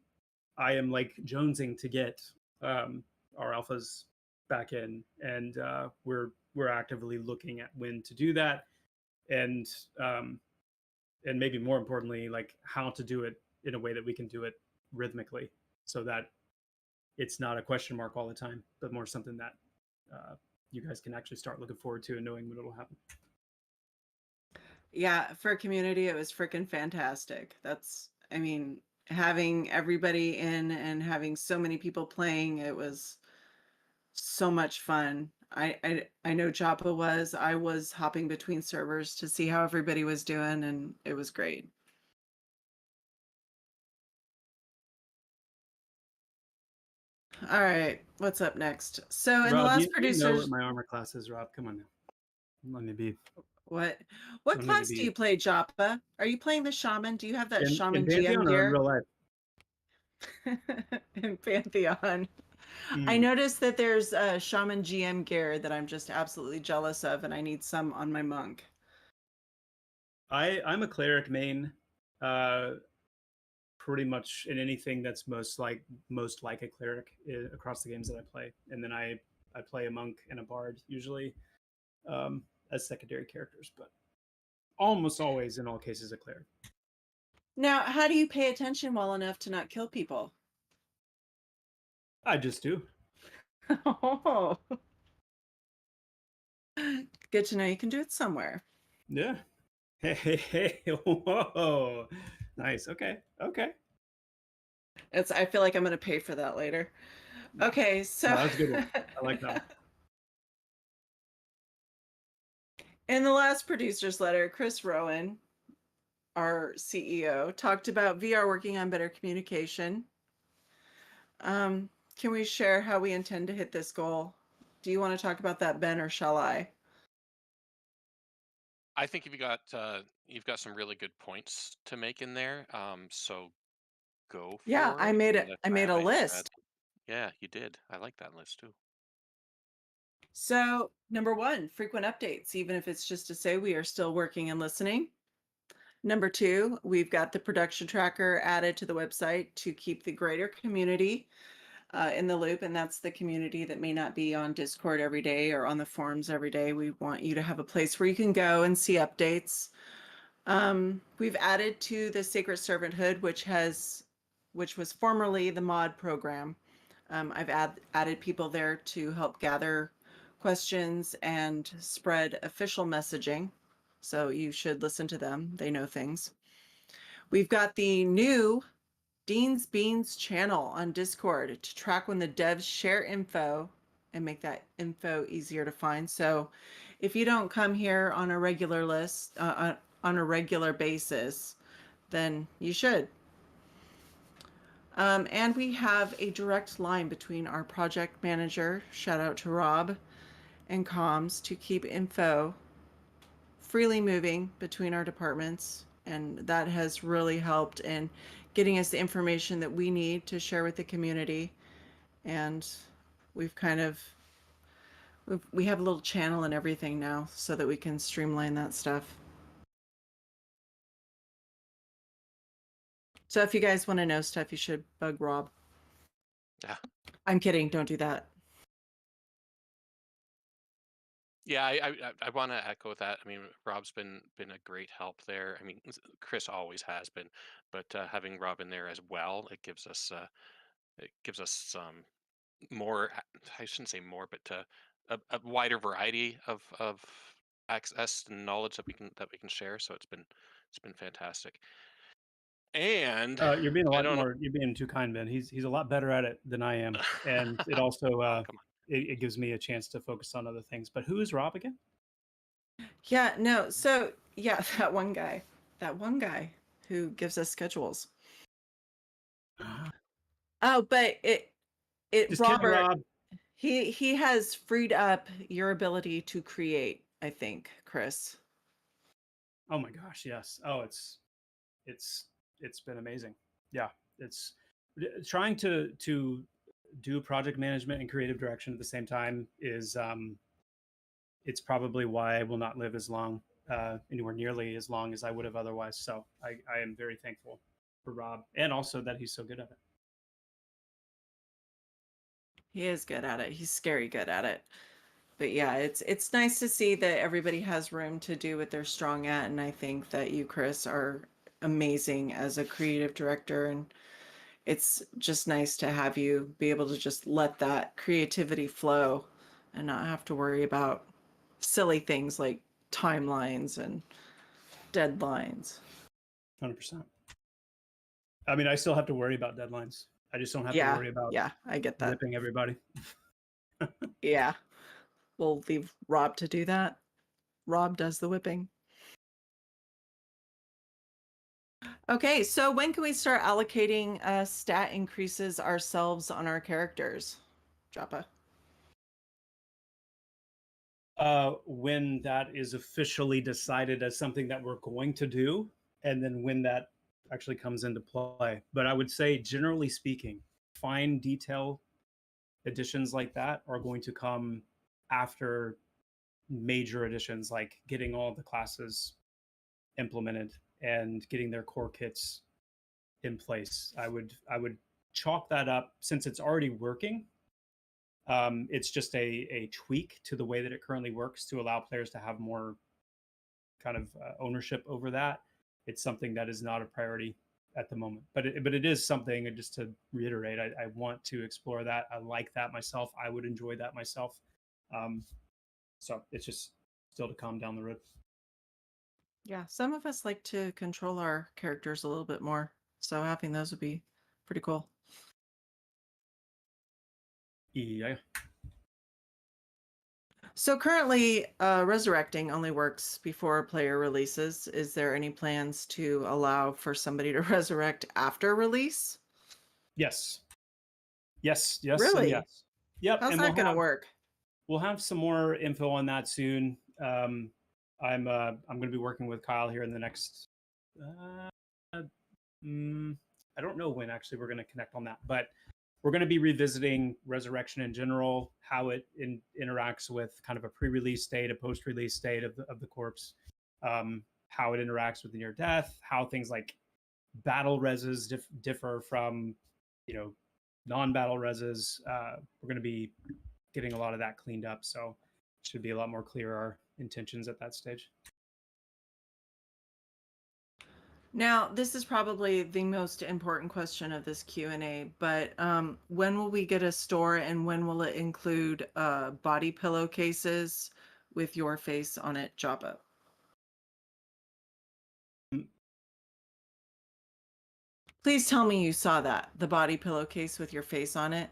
am like jonesing to get our alphas back in, and we're actively looking at when to do that, and maybe more importantly, like how to do it in a way that we can do it rhythmically, so that it's not a question mark all the time, but more something that you guys can actually start looking forward to and knowing when it'll happen. Yeah, for a community, it was freaking fantastic. I mean, having everybody in and having so many people playing, it was so much fun. I know Joppa was. I was hopping between servers to see how everybody was doing, and it was great. All right, what's up next? So in the Rob, last you know producers, what my armor class is, Rob. Come on now. Let me be. what Let me class do be you play, Joppa? Are you playing the shaman? Do you have that in shaman GM Pantheon or in gear? real life. In Pantheon. I Mm. noticed that there's a shaman GM gear that I'm just absolutely jealous of, and I need some on my monk. I'm a cleric main, pretty much in anything that's most like a cleric across the games that I play, and then I play a monk and a bard usually as secondary characters, but almost always in all cases a cleric. Now, how do you pay attention well enough to not kill people? I just do. Oh, good to know you can do it somewhere. Yeah. Hey, whoa, nice. Okay. I feel like I'm going to pay for that later. Okay, so No, that's a good one. I like that one. In the last producer's letter, Chris Rowan, our CEO, talked about VR working on better communication. Can we share how we intend to hit this goal? Do you want to talk about that, Ben, or shall I? I think you've got some really good points to make in there. So go Yeah, for it. And if I made a I had, list. yeah, you did. I like that list too. So, number 1, frequent updates, even if it's just to say we are still working and listening. Number 2, we've got the production tracker added to the website to keep the greater community in the loop, and that's the community that may not be on Discord every day or on the forums every day. We want you to have a place where you can go and see updates. We've added to the Sacred Servanthood, which was formerly the mod program. I've added people there to help gather questions and spread official messaging. So you should listen to them. They know things. We've got the new Dean's Beans channel on Discord to track when the devs share info and make that info easier to find. So if you don't come here on a regular list, on a regular basis, then you should. And we have a direct line between our project manager, shout out to Rob, and comms to keep info freely moving between our departments. And that has really helped in getting us the information that we need to share with the community. And we've kind of, we have a little channel and everything now so that we can streamline that stuff. So if you guys want to know stuff, you should bug Rob. Yeah. I'm kidding. Don't do that. Yeah, I want to echo that. I mean, Rob's been a great help there. I mean, Chris always has been, but having Rob in there as well, it gives us more. I shouldn't say more, but a wider variety of access and knowledge that we can share. So it's been fantastic. And You're being a I lot don't know. more. You're being too kind, Ben. He's a lot better at it than I am, and it also Oh, come on. it gives me a chance to focus on other things. But who is Rob again? Yeah, no. So yeah, that one guy who gives us schedules. Oh, but it Just kidding, Robert, Rob. he has freed up your ability to create, I think, Chris. Oh my gosh, yes. Oh, it's been amazing. Yeah, it's trying to do project management and creative direction at the same time is it's probably why I will not live as long, anywhere nearly as long as I would have otherwise. So I am very thankful for Rob, and also that he's so good at it. He is good at it. He's scary good at it. But yeah, it's nice to see that everybody has room to do what they're strong at, and I think that you, Chris, are amazing as a creative director, and it's just nice to have you be able to just let that creativity flow and not have to worry about silly things like timelines and deadlines. 100%. I mean, I still have to worry about deadlines. I just don't have to worry about Yeah, I get that. whipping everybody. Yeah. We'll leave Rob to do that. Rob does the whipping. Okay, so when can we start allocating stat increases ourselves on our characters? Joppa. When that is officially decided as something that we're going to do, and then when that actually comes into play. But I would say, generally speaking, fine detail additions like that are going to come after major additions, like getting all the classes implemented and getting their core kits in place. I would chalk that up, since it's already working. It's just a tweak to the way that it currently works to allow players to have more kind of ownership over that. It's something that is not a priority at the moment, but it is something. And just to reiterate, I want to explore that. I like that myself. I would enjoy that myself. So it's just still to come down the road. Yeah, some of us like to control our characters a little bit more, so having those would be pretty cool. Yeah. So currently, resurrecting only works before a player releases. Is there any plans to allow for somebody to resurrect after release? Yes. Yes. Yes. Really? And yes. Yep. How's and that going to work? We'll have some more info on that soon. I'm going to be working with Kyle here in the next. I don't know when actually we're going to connect on that, but we're going to be revisiting Resurrection in general, how it interacts with kind of a pre-release state, a post-release state of the corpse, how it interacts with near death, how things like battle reses differ from, non-battle reses. We're going to be getting a lot of that cleaned up, so it should be a lot more clear our intentions at that stage. Now, this is probably the most important question of this Q&A, but when will we get a store and when will it include body pillowcases with your face on it, Jabba? Please tell me you saw that, the body pillowcase with your face on it.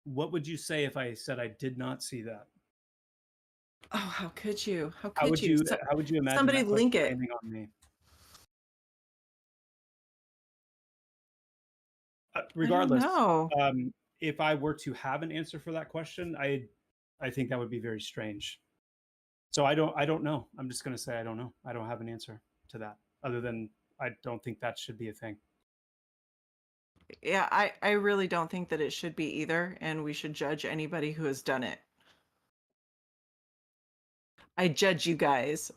What would you say if I said I did not see that? Oh, how could you? How How could would you? you how would you imagine Somebody that question link it. landing on me? I don't Regardless, know. if I were to have an answer for that question, I think that would be very strange. So I don't know. I'm just going to say I don't know. I don't have an answer to that other than I don't think that should be a thing. Yeah, I really don't think that it should be either, and we should judge anybody who has done it. I judge you guys.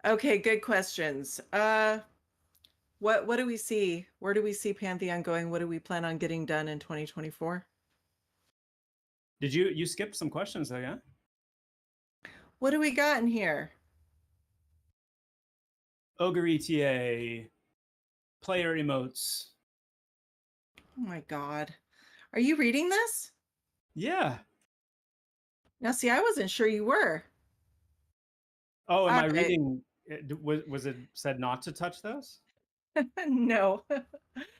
Okay, good questions. What do we see? Where do we see Pantheon going? What do we plan on getting done in 2024? Did you skip some questions though, yeah? What do we got in here? Ogre ETA, player emotes. Oh my God. Are you reading this? Yeah. Now, see, I wasn't sure you were. Oh, am All I right. reading? Was it said not to touch those? No.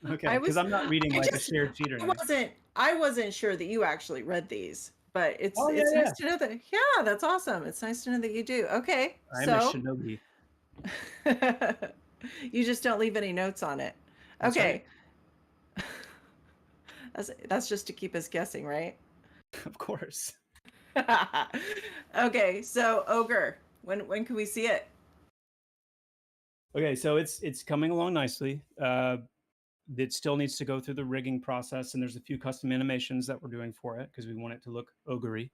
Okay, because I'm not reading I like a just, shared sheet or I anything. wasn't sure that you actually read these, but Oh yeah, it's yeah. nice to know that. Yeah, that's awesome. It's nice to know that you do. Okay, I'm a so shinobi. you just don't leave any notes on it. That's right. Okay, that's just to keep us guessing, right? Of course. Okay, so Ogre, when can we see it? Okay, so it's coming along nicely. It still needs to go through the rigging process, and there's a few custom animations that we're doing for it because we want it to look ogre-y.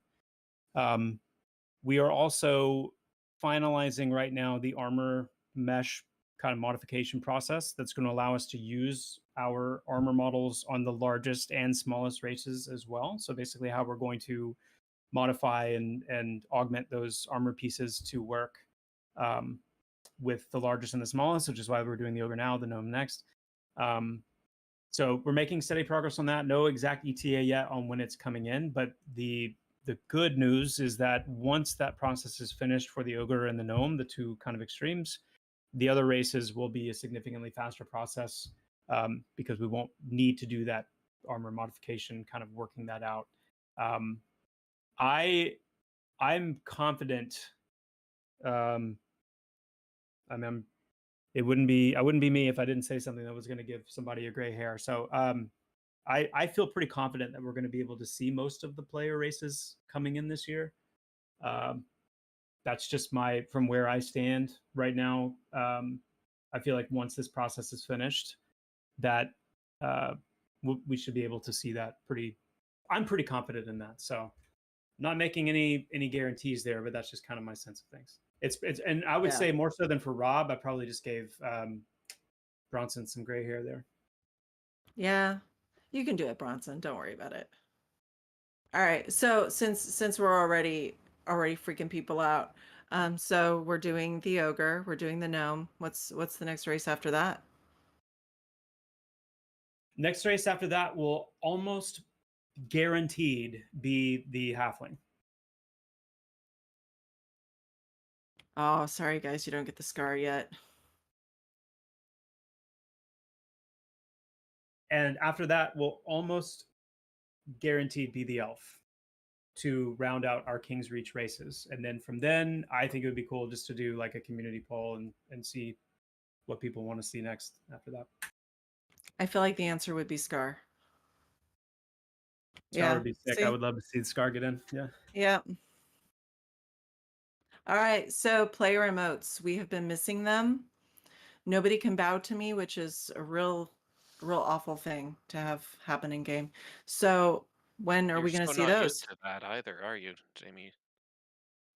We are also finalizing right now the armor mesh kind of modification process that's going to allow us to use our armor models on the largest and smallest races as well. So basically how we're going to modify and augment those armor pieces to work with the largest and the smallest, which is why we're doing the ogre now, the gnome next. So we're making steady progress on that. No exact ETA yet on when it's coming in, but the good news is that once that process is finished for the ogre and the gnome, the two kind of extremes, the other races will be a significantly faster process because we won't need to do that armor modification, kind of working that out. I'm confident. I mean, I wouldn't be me if I didn't say something that was going to give somebody a gray hair. So I feel pretty confident that we're going to be able to see most of the player races coming in this year. That's just from where I stand right now. I feel like once this process is finished, that we should be able to see that I'm pretty confident in that. So not making any guarantees there, but that's just kind of my sense of things. It's and I would say more so than for Rob, I probably just gave Bronson some gray hair there. Yeah, you can do it, Bronson. Don't worry about it. All right. So since we're already freaking people out, so we're doing the ogre, we're doing the gnome. What's the next race after that? Next race after that will almost guaranteed be the halfling. Oh, sorry guys, you don't get the scar yet. And after that will almost guaranteed be the elf to round out our King's Reach races. And then from then, I think it would be cool just to do like a community poll and see what people want to see next after that. I feel like the answer would be Scar. Scar would be sick. See? I would love to see the Scar get in. Yeah. Yeah. All right. So player emotes, we have been missing them. Nobody can bow to me, which is a real awful thing to have happen in game. So when are we going to see not those? used to that either, are you, Jamie?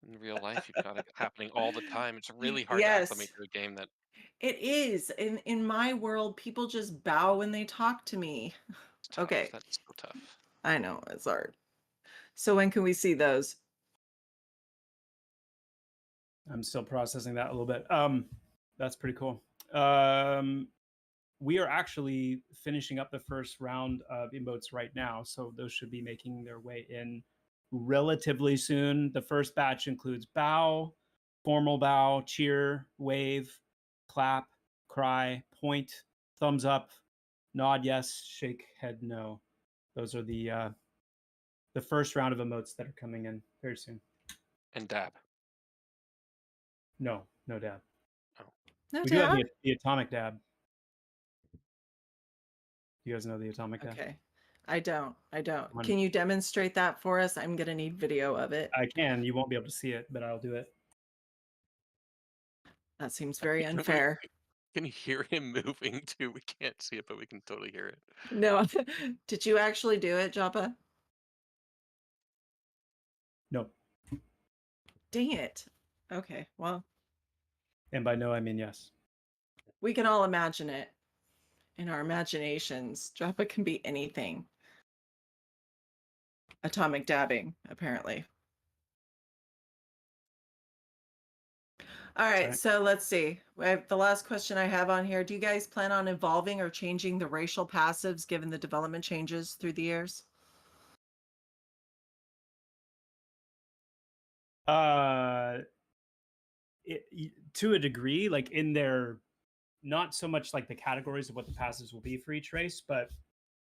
In real life, you've got it happening all the time. It's really hard to acclimate to a game that. It is. In my world, people just bow when they talk to me. It's tough. Okay. That's so tough. I know, it's hard. So when can we see those? I'm still processing that a little bit. That's pretty cool. We are actually finishing up the first round of emotes right now, so those should be making their way in relatively soon. The first batch includes bow, formal bow, cheer, wave, clap, cry, point, thumbs up, nod yes, shake head no. Those are the first round of emotes that are coming in very soon. And dab. No dab. No We do have dab? the atomic dab. You guys know the atomic dab? Okay. I don't. One- Can you demonstrate that for us? I'm going to need video of it. I can. You won't be able to see it, but I'll do it. That seems very Can we- unfair. Can hear him moving too. We can't see it, but we can totally hear it. No. Did you actually do it, Joppa? No. Dang it. Okay. Well, And by no, I mean yes. we can all imagine it in our imaginations. Joppa can be anything. Atomic dabbing, apparently. All right, so let's see. The last question I have on here, do you guys plan on evolving or changing the racial passives given the development changes through the years? To a degree, like in their, not so much like the categories of what the passives will be for each race, but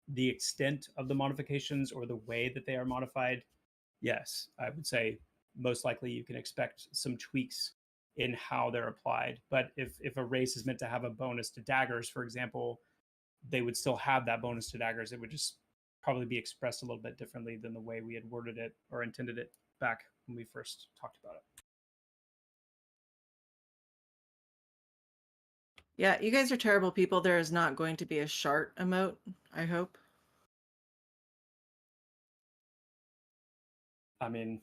the extent of the modifications or the way that they are modified. Yes, I would say most likely you can expect some tweaks in how they're applied. But if a race is meant to have a bonus to daggers, for example, they would still have that bonus to daggers. It would just probably be expressed a little bit differently than the way we had worded it or intended it back when we first talked about it. Yeah, you guys are terrible people. There is not going to be a shart emote, I hope. I mean,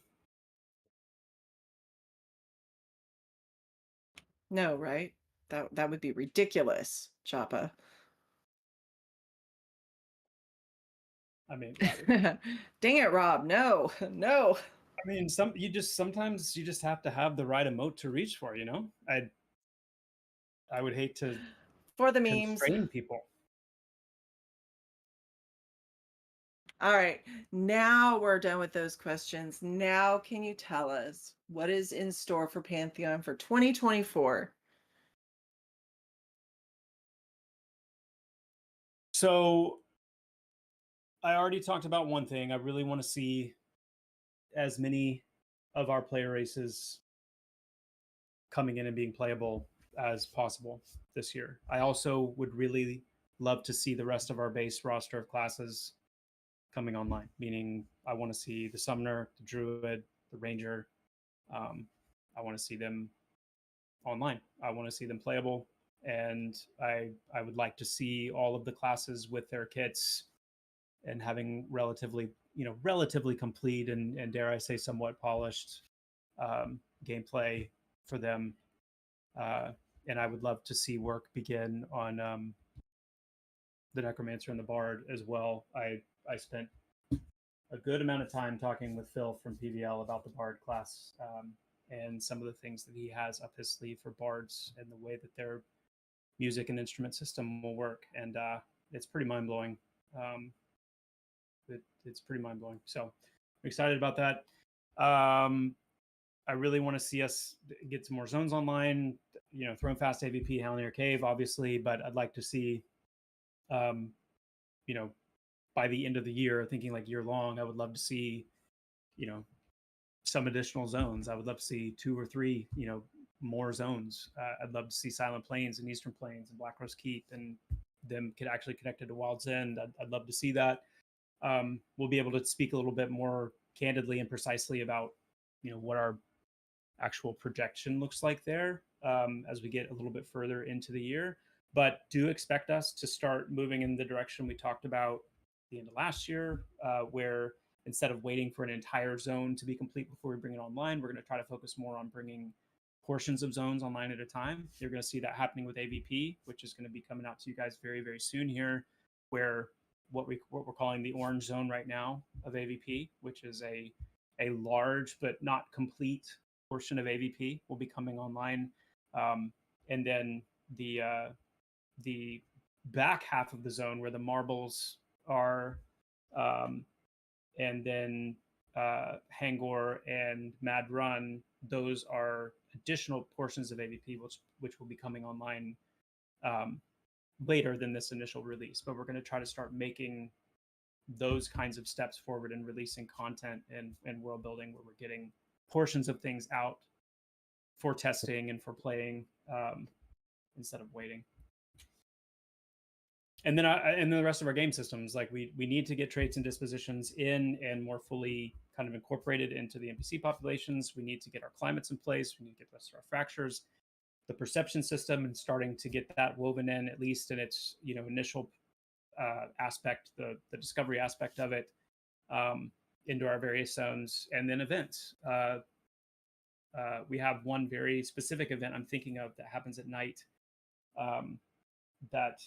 No, right? That would be ridiculous, Choppa. I mean, Dang it, Rob. No, no. I mean, sometimes you just have to have the right emote to reach for. You know, I would hate to For the memes. constrain people. All right, now we're done with those questions. Now, can you tell us what is in store for Pantheon for 2024? So, I already talked about one thing. I really want to see as many of our player races coming in and being playable as possible this year. I also would really love to see the rest of our base roster of classes coming online, meaning I want to see the Summoner, the Druid, the Ranger. I want to see them online. I want to see them playable. And I would like to see all of the classes with their kits and having relatively complete and dare I say somewhat polished gameplay for them. And I would love to see work begin on the Necromancer and the Bard as well. I spent a good amount of time talking with Phil from PVL about the Bard class and some of the things that he has up his sleeve for Bards and the way that their music and instrument system will work. And it's pretty mind-blowing. It's pretty mind-blowing. So I'm excited about that. I really want to see us get some more zones online, Throne Fast AVP, Hell Near Cave, obviously, but I'd like to see, by the end of the year, thinking like year long, I would love to see, some additional zones. I would love to see 2 or 3, more zones. I'd love to see Silent Plains and Eastern Plains and Black Rose Keep and them get actually connected to Wild's End. I'd love to see that. We'll be able to speak a little bit more candidly and precisely about, what our actual projection looks like there as we get a little bit further into the year. But do expect us to start moving in the direction we talked about the end of last year, where instead of waiting for an entire zone to be complete before we bring it online, we're going to try to focus more on bringing portions of zones online at a time. You're going to see that happening with AVP, which is going to be coming out to you guys very, very soon here, where what we're calling the orange zone right now of AVP, which is a large but not complete portion of AVP will be coming online, and then the back half of the zone where the marbles are, and then Hangor and Mad Run, those are additional portions of AVP which will be coming online later than this initial release. But we're going to try to start making those kinds of steps forward and releasing content and world building where we're getting portions of things out for testing and for playing, instead of waiting. And then the rest of our game systems, like we need to get traits and dispositions in and more fully kind of incorporated into the NPC populations. We need to get our climates in place. We need to get the rest of our fractures, the perception system, and starting to get that woven in, at least in its initial aspect, the discovery aspect of it, into our various zones, and then events. We have one very specific event I'm thinking of that happens at night, that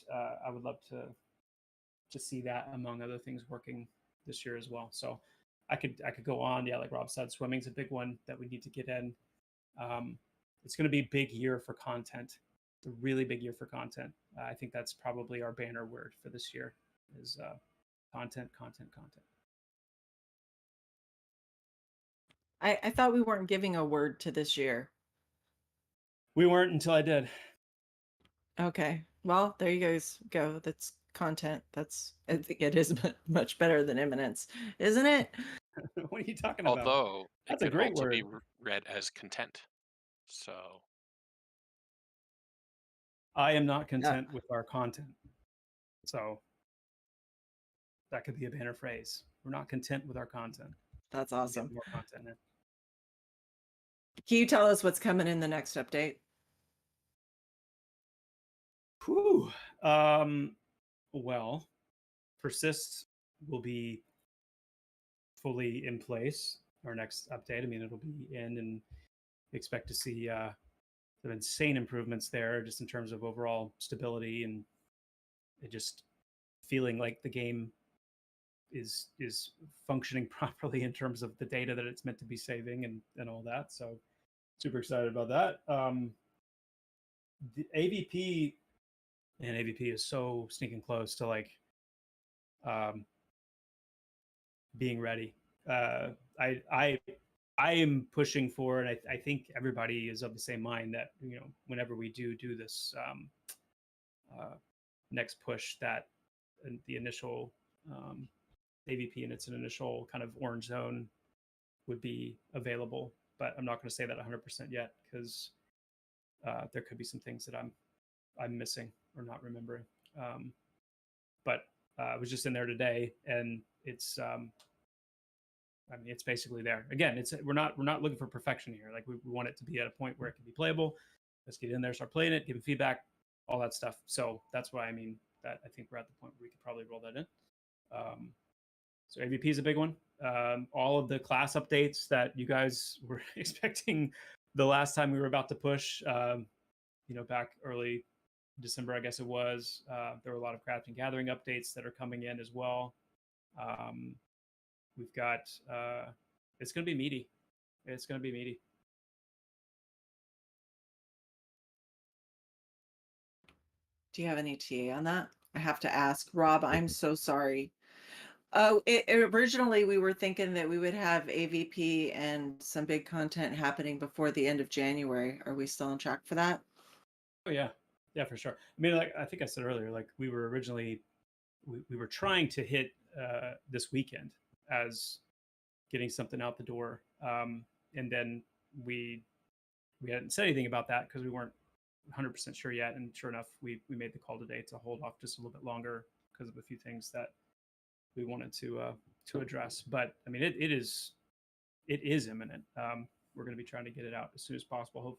I would love to see that, among other things, working this year as well. So I could go on. Yeah, like Rob said, swimming's a big one that we need to get in. It's going to be a big year for content. It's a really big year for content. I think that's probably our banner word for this year is content. I thought we weren't giving a word to this year. We weren't until I did. Okay. Well, there you guys go. That's content. I think it is much better than imminence, isn't it? What are you talking about? Although That's it a could great also word. be read as content. So I am not content with our content. So that could be a banner phrase. We're not content with our content. That's We'll awesome. get more content in. Can you tell us what's coming in the next update? Whew. Well, persist will be fully in place. Our next update, I mean, it'll be in, and we expect to see some insane improvements there, just in terms of overall stability and it just feeling like the game is functioning properly in terms of the data that it's meant to be saving and all that. So super excited about that. The AVP is so sneaking close to like being ready. I am pushing for, and I think everybody is of the same mind that whenever we do this next push, that the initial AVP in its initial kind of orange zone would be available. But I'm not going to say that 100% yet, because there could be some things that I'm missing or not remembering. But I was just in there today, and it's it's basically there. Again, we're not looking for perfection here. Like we want it to be at a point where it can be playable. Let's get in there, start playing it, giving feedback, all that stuff. So that's why I mean that I think we're at the point where we could probably roll that in. So AVP is a big one. All of the class updates that you guys were expecting the last time we were about to push, back early December, I guess it was. There were a lot of crafting gathering updates that are coming in as well. We've got it's going to be meaty. It's going to be meaty. Do you have any TA on that? I have to ask. Rob, I'm so sorry. Oh, originally we were thinking that we would have AVP and some big content happening before the end of January. Are we still on track for that? Oh yeah, for sure. I mean, like I think I said earlier, like we were originally we were trying to hit this weekend as getting something out the door, and then we hadn't said anything about that because we weren't 100% sure yet. And sure enough, we made the call today to hold off just a little bit longer because of a few things that we wanted to address. But I mean, it is imminent. We're going to be trying to get it out as soon as possible.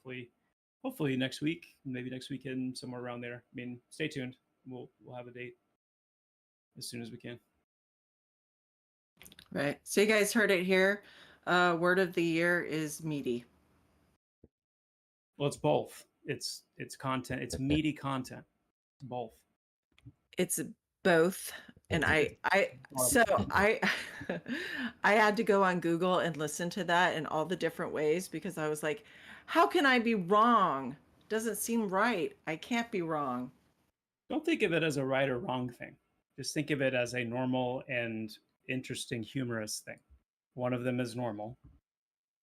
Hopefully next week, maybe next weekend, somewhere around there. I mean, stay tuned. We'll have a date as soon as we can. Right. So you guys heard it here. Word of the year is meaty. Well, it's both. It's content. It's meaty content. Both. It's both. And so I I had to go on Google and listen to that in all the different ways because I was like, how can I be wrong? Doesn't seem right. I can't be wrong. Don't think of it as a right or wrong thing. Just think of it as a normal and interesting, humorous thing. One of them is normal.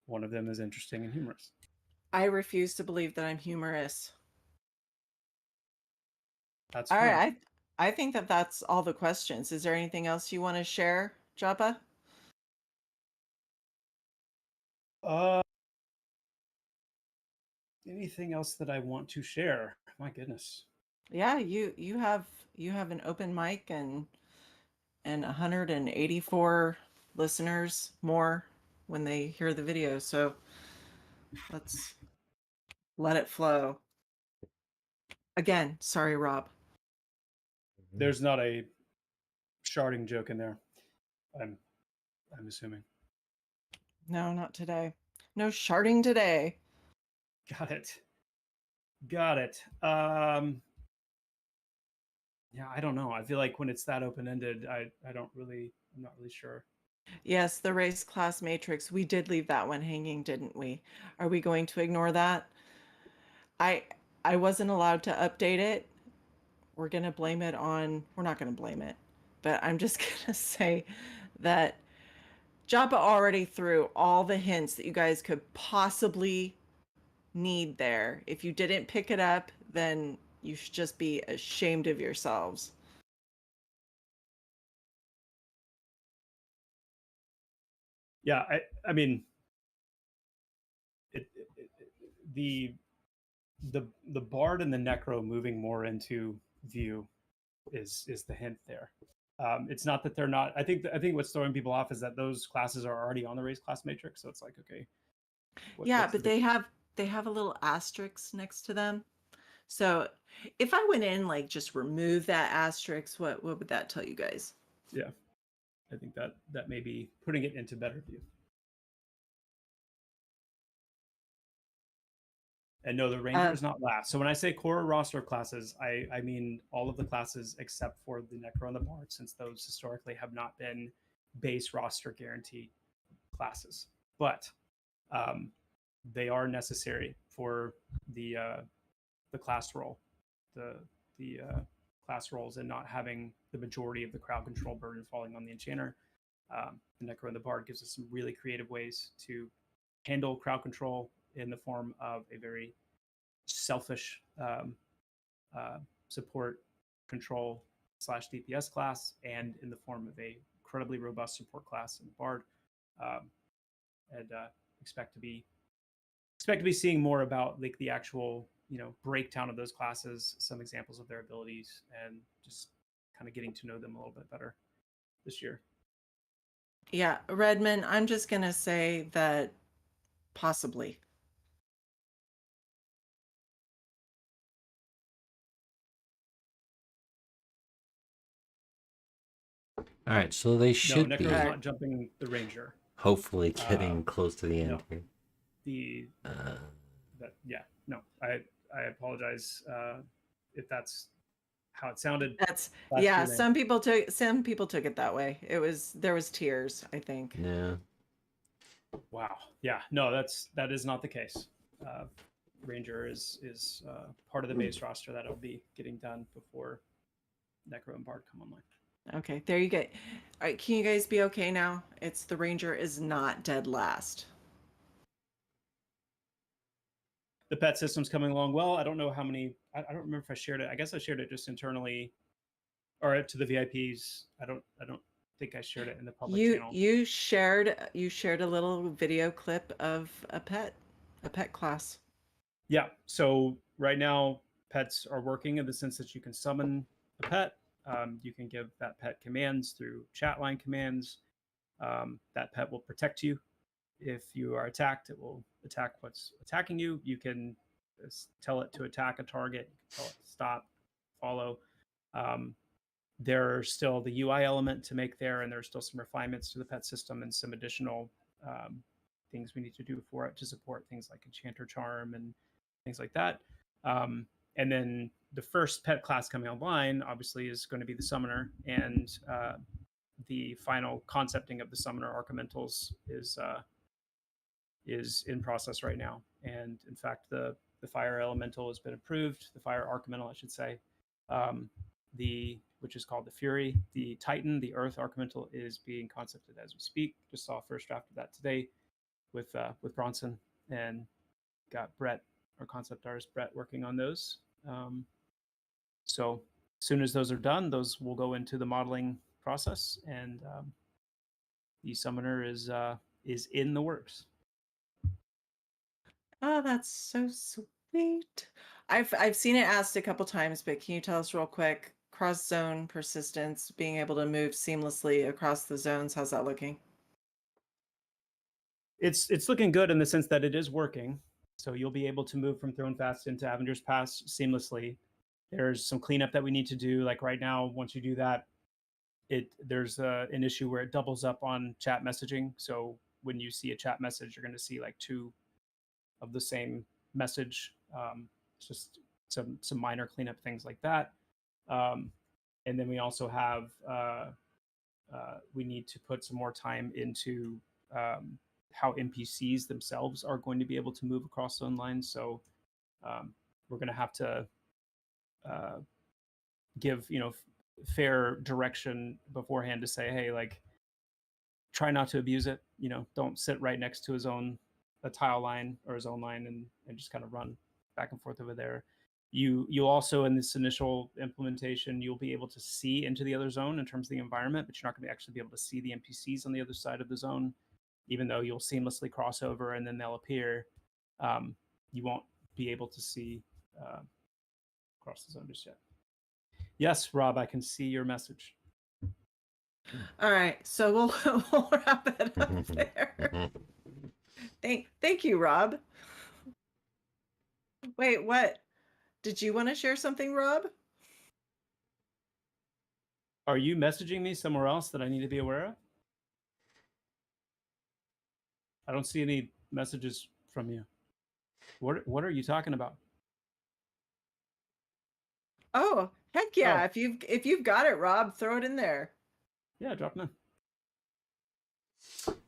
One of them is interesting and humorous. I refuse to believe that I'm humorous. That's All fine. right, I think that that's all the questions. Is there anything else you want to share, Joppa? Uh, anything else that I want to share? My goodness. Yeah, you have an open mic and 184 listeners more when they hear the video. So let's let it flow. Again, sorry, Rob. There's not a sharding joke in there. I'm assuming. No, not today. No sharding today. Got it. Yeah, I don't know. I feel like when it's that open-ended, I'm not really sure. Yes, the race class matrix. We did leave that one hanging, didn't we? Are we going to ignore that? I I wasn't allowed to update it. We're going to blame it on, we're not going to blame it, but I'm just going to say that Joppa already threw all the hints that you guys could possibly need there. If you didn't pick it up, then you should just be ashamed of yourselves. Yeah, I mean, the bard and the necro moving more into view is the hint there. It's not that they're not. I think what's throwing people off is that those classes are already on the race class matrix. So it's like, okay, Yeah, but they have a little asterisk next to them. So if I went in like just remove that asterisk, what would that tell you guys? Yeah, I think that may be putting it into better view. And no, the ranger is not last. So when I say core roster of classes, I mean all of the classes except for the necro and the bard, since those historically have not been base roster guaranteed classes. But they are necessary for the class roll, the class rolls, and not having the majority of the crowd control burden falling on the enchanter. The necro and the bard gives us some really creative ways to handle crowd control in the form of a very selfish support control / DPS class, and in the form of a incredibly robust support class in the bard. And expect to be seeing more about like the actual breakdown of those classes, some examples of their abilities, and just kind of getting to know them a little bit better this year. Yeah, Redmond, I'm just going to say that possibly. All right, so they should no, be Necro's not jumping the ranger. hopefully getting close to the end here. I apologize if that's how it sounded. That's Q&A. some people took it that way. There was tears, I think. Yeah. Wow. Yeah. No, that is not the case. Ranger is part of the base roster that'll be getting done before Necro and Bard come online. Okay, there you go. All right, can you guys be okay now? It's the Ranger is not dead last. The pet system's coming along well. I don't know how many. I don't remember if I shared it. I guess I shared it just internally, or to the VIPs. I don't think I shared it in the public channel. You shared a little video clip of a pet class. Yeah. So right now, pets are working in the sense that you can summon a pet. You can give that pet commands through chat line commands. That pet will protect you. If you are attacked, it will attack what's attacking you. You can tell it to attack a target. You can tell it to stop, follow. There's still the UI element to make there, and there's still some refinements to the pet system and some additional things we need to do for it to support things like Enchanter Charm and things like that. And then the first pet class coming online obviously is going to be the summoner, and the final concepting of the summoner archimentals is in process right now. And in fact, the fire elemental has been approved, the fire archimental, I should say. Which is called the Fury. The Titan, the Earth archimental, is being concepted as we speak. Just saw a first draft of that today with Bronson, and got Brett, our concept artist Brett, working on those. So as soon as those are done, those will go into the modeling process, and the summoner is in the works. Oh, that's so sweet. I've seen it asked a couple times, but can you tell us real quick, cross zone persistence, being able to move seamlessly across the zones, how's that looking? It's looking good in the sense that it is working. So you'll be able to move from Throne Fast into Avenger's Pass seamlessly. There's some cleanup that we need to do. Like right now, once you do that, there's an issue where it doubles up on chat messaging. So when you see a chat message, you're going to see like two of the same message. It's just some minor cleanup things like that. And then we also have we need to put some more time into how NPCs themselves are going to be able to move across zone lines. So we're going to have to give fair direction beforehand to say, hey, like, try not to abuse it. Don't sit right next to a tile line or a zone line and just kind of run back and forth over there. You also, in this initial implementation, you'll be able to see into the other zone in terms of the environment, but you're not going to actually be able to see the NPCs on the other side of the zone, even though you'll seamlessly cross over and then they'll appear. You won't be able to see across the zone just yet. Yes, Rob, I can see your message. All right, so we'll wrap it up there. Thank you, Rob. Wait, what? Did you want to share something, Rob? Are you messaging me somewhere else that I need to be aware of? I don't see any messages from you. What are you talking about? Oh, heck yeah. Oh. If you've got it, Rob, throw it in there. Yeah, drop them in.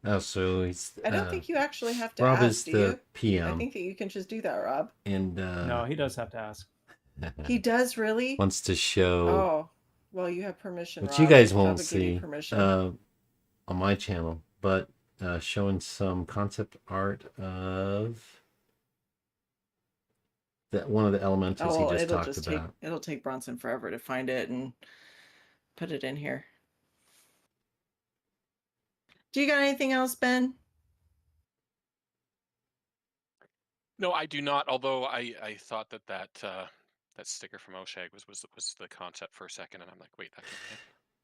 Oh, so he's. I don't think you actually have to Rob ask, is do the you? PM. I think that you can just do that, Rob. And no, he does have to ask. He does really? wants to show. Oh, well, you have permission, Which Rob. you guys won't Java gave you see permission. on my channel, but showing some concept art of that one of the elementals he just talked about. It'll take Bronson forever to find it and put it in here. Do you got anything else, Ben? No, I do not. Although I thought that sticker from Oshag was the concept for a second, and I'm like, wait, that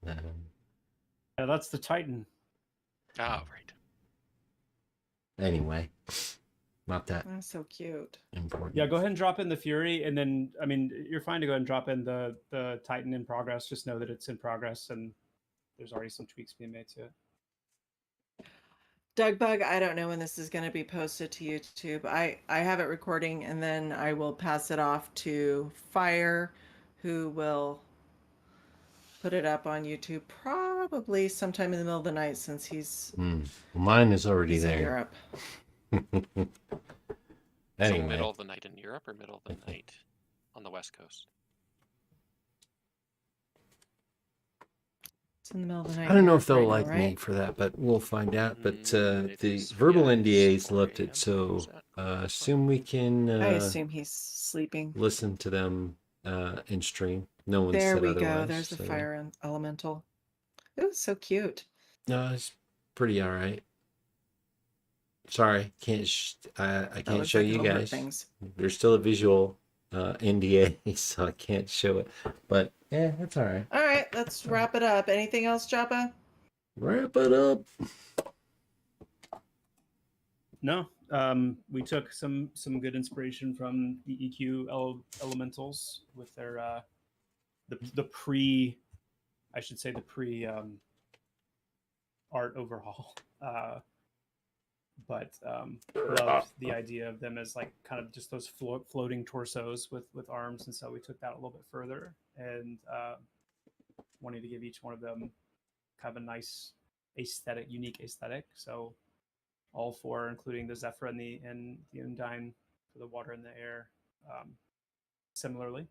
can't be him. Yeah, that's the Titan. Ah, right. Anyway, not that That's so cute. important. Yeah, go ahead and drop in the Fury, and then you're fine to go ahead and drop in the Titan in progress. Just know that it's in progress, and there's already some tweaks being made to it. Dougbug, I don't know when this is going to be posted to YouTube. I have it recording, and then I will pass it off to Fire, who will put it up on YouTube probably sometime in the middle of the night, since he's Mine is already in there. Europe. Anyway. So middle of the night in Europe or middle of the night on the West Coast? It's in the middle of the night. I don't know Europe if they'll right now, like right? me for that, but we'll find out. But It the is- verbal yeah, it's NDAs 4 left a.m. it, so Is that correct? assume we can I assume he's sleeping. listen to them in stream. No one There said we otherwise. go. There's the so. fire elemental. It was so cute. No, it's pretty all right. Sorry, I That can't looks show like you it'll hurt guys. things. There's still a visual NDA, so I can't show it. But yeah, that's all right. All right, let's wrap it up. Anything else, Joppa? Wrap it up. No, we took some good inspiration from the EQ elementals with their the pre art overhaul. but loved the idea of them as like kind of just those floating torsos with arms, and so we took that a little bit further and wanting to give each one of them kind of a nice aesthetic, unique aesthetic. So all four, including the Zephyr and the Undine for the water and the air, similarly.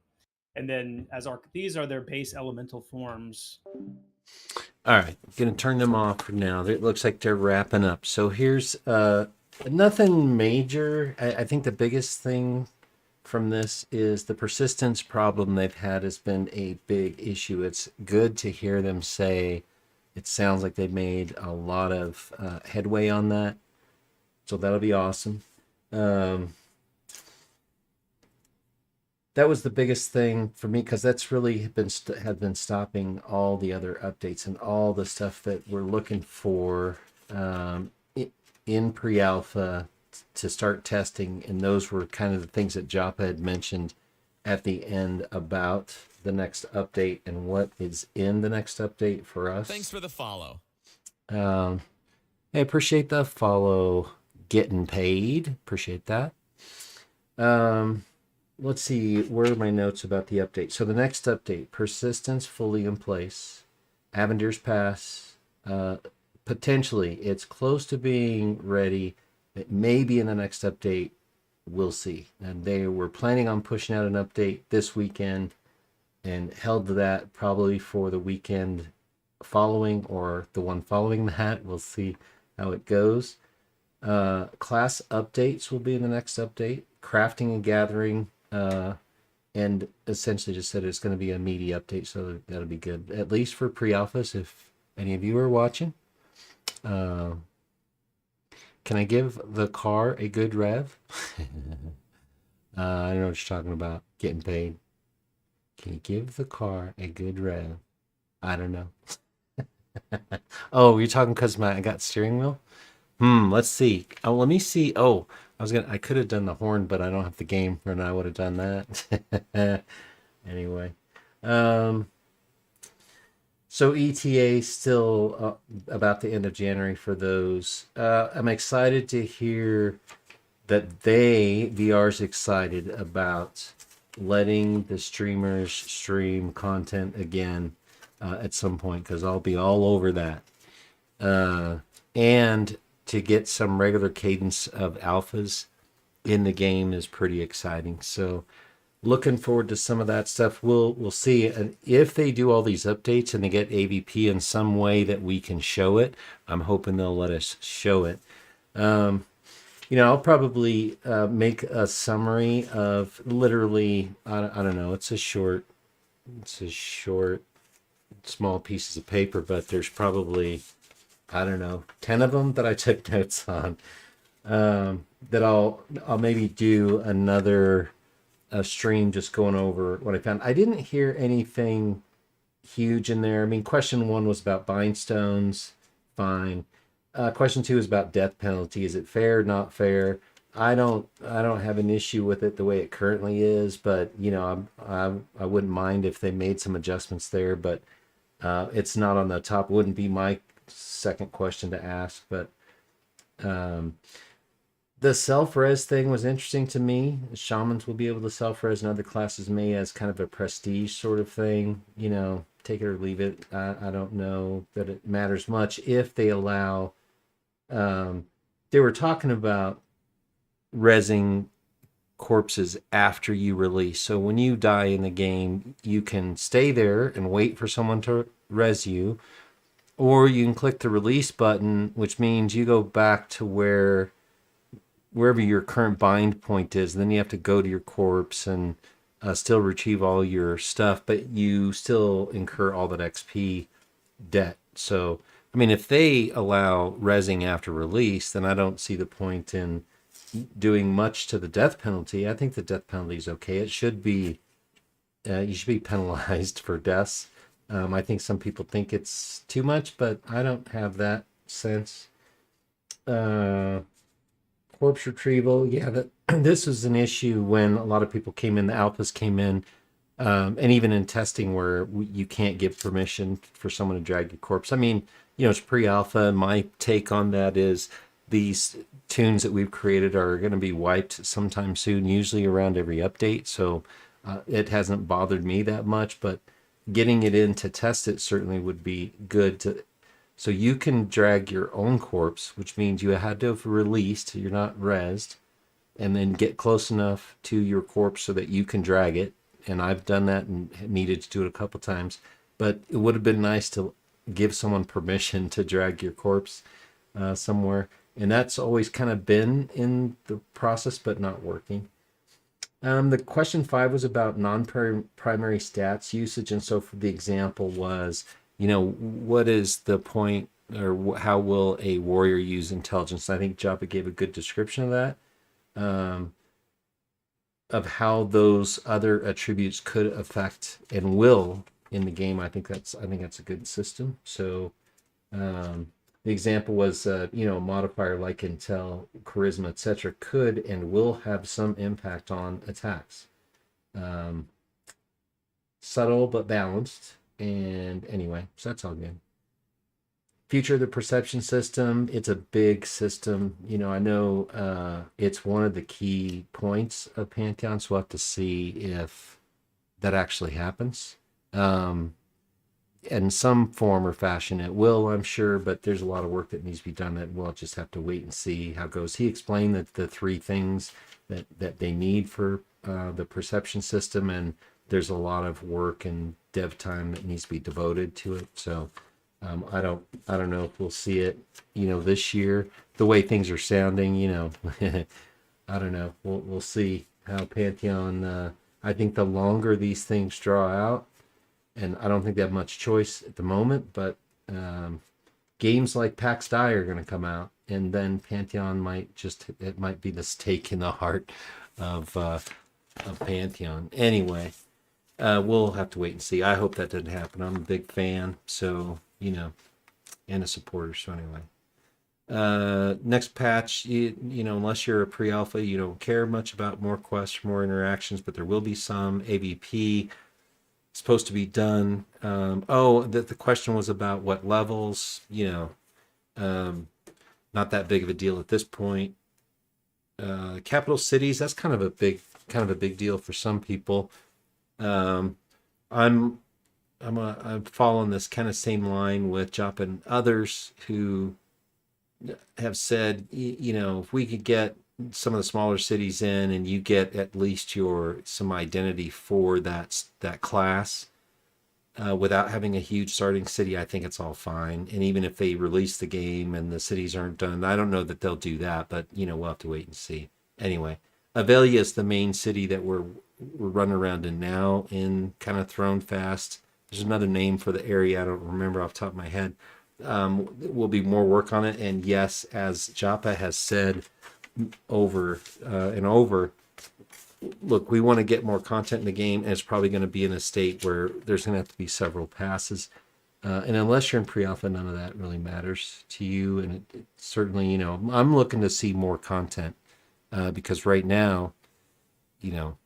And then these are their base elemental forms. All right, I'm going to turn them off for now. It looks like they're wrapping up. So here's nothing major. I think the biggest thing from this is the persistence problem they've had has been a big issue. It's good to hear them say it sounds like they've made a lot of headway on that. So that'll be awesome. That was the biggest thing for me, because that's really have been stopping all the other updates and all the stuff that we're looking for in pre-alpha to start testing. And those were kind of the things that Joppa had mentioned at the end about the next update and what is in the next update for us. Thanks for the follow. I appreciate the follow. Getting paid. Appreciate that. Let's see, where are my notes about the update? So the next update, persistence fully in place. Avendir's Pass, potentially, it's close to being ready. It may be in the next update. We'll see. And they were planning on pushing out an update this weekend and held to that probably for the weekend following or the one following that. We'll see how it goes. Class updates will be in the next update. Crafting and gathering, and essentially just said it's going to be a meaty update, so that'll be good, at least for pre-alphas, if any of you are watching. Can I give the car a good rev? I don't know what you're talking about. Getting paid. Can you give the car a good rev? I don't know. Oh, you're talking because I got steering wheel? Let's see. Oh, let me see. Oh, I could have done the horn, but I don't have the game, and I would have done that. Anyway. So ETA still about the end of January for those. I'm excited to hear that VR's excited about letting the streamers stream content again at some point, because I'll be all over that. And to get some regular cadence of alphas in the game is pretty exciting. So looking forward to some of that stuff. We'll see. And if they do all these updates and they get AVP in some way that we can show it, I'm hoping they'll let us show it. I'll probably make a summary of literally, I don't know, it's a short, small pieces of paper, but there's probably, I don't know, 10 of them that I took notes on, that I'll maybe do another stream just going over what I found. I didn't hear anything huge in there. I mean, question 1 was about bind stones. Fine. Question 2 is about death penalty. Is it fair, not fair? I don't have an issue with it the way it currently is, but I wouldn't mind if they made some adjustments there, but it's not on the top. Wouldn't be my second question to ask, but the self-res thing was interesting to me. Shamans will be able to self-res, and other classes may, as kind of a prestige sort of thing. Take it or leave it. I don't know that it matters much if they allow. They were talking about resing corpses after you release. So when you die in the game, you can stay there and wait for someone to res you, or you can click the release button, which means you go back to wherever your current bind point is. And then you have to go to your corpse and still retrieve all your stuff, but you still incur all that XP debt. So, I mean, if they allow resing after release, then I don't see the point in doing much to the death penalty. I think the death penalty is okay. It should be, you should be penalized for deaths. I think some people think it's too much, but I don't have that sense. Corpse retrieval, yeah, this was an issue when a lot of people came in, the alphas came in, and even in testing where you can't give permission for someone to drag your corpse. I mean, it's pre-alpha. My take on that is these tunes that we've created are going to be wiped sometime soon, usually around every update. So it hasn't bothered me that much, but getting it in to test it certainly would be good to. So you can drag your own corpse, which means you had to have released, you're not rezzed, and then get close enough to your corpse so that you can drag it. And I've done that and needed to do it a couple times. But it would have been nice to give someone permission to drag your corpse somewhere. And that's always kind of been in the process, but not working. The question 5 was about non-primary stats usage. And so for the example was, what is the point, or how will a warrior use intelligence? I think Joppa gave a good description of that. Of how those other attributes could affect and will in the game. I think that's a good system. So the example was a modifier like intel, charisma, etc. could and will have some impact on attacks. Subtle but balanced. And anyway, so that's all good. Future of the perception system, it's a big system. I know it's one of the key points of Pantheon, so we'll have to see if that actually happens. In some form or fashion it will, I'm sure, but there's a lot of work that needs to be done that we'll just have to wait and see how it goes. He explained that the 3 things that they need for the perception system, and there's a lot of work and dev time that needs to be devoted to it. So I don't know if we'll see it, this year. The way things are sounding, I don't know. We'll see how Pantheon. I think the longer these things draw out, and I don't think they have much choice at the moment, but games like PAX Die are going to come out, and then Pantheon might be the stake in the heart of Pantheon. Anyway, we'll have to wait and see. I hope that doesn't happen. I'm a big fan, so and a supporter. So anyway, next patch, unless you're a pre-alpha, you don't care much about more quests, more interactions, but there will be some AVP supposed to be done. The question was about what levels, not that big of a deal at this point. Capital cities, that's kind of a big deal for some people. I'm following this kind of same line with Jop and others who have said, if we could get some of the smaller cities in and you get at least some identity for that class without having a huge starting city, I think it's all fine. And even if they release the game and the cities aren't done, I don't know that they'll do that, but we'll have to wait and see. Anyway, Avelia is the main city that we're running around in now, in kind of Throne Fast. There's another name for the area I don't remember off the top of my head. Will be more work on it, and yes, as Joppa has said over and over, look, we want to get more content in the game, and it's probably going to be in a state where there's going to have to be several passes, and unless you're in pre-alpha, none of that really matters to you. And it certainly, I'm looking to see more content because right now,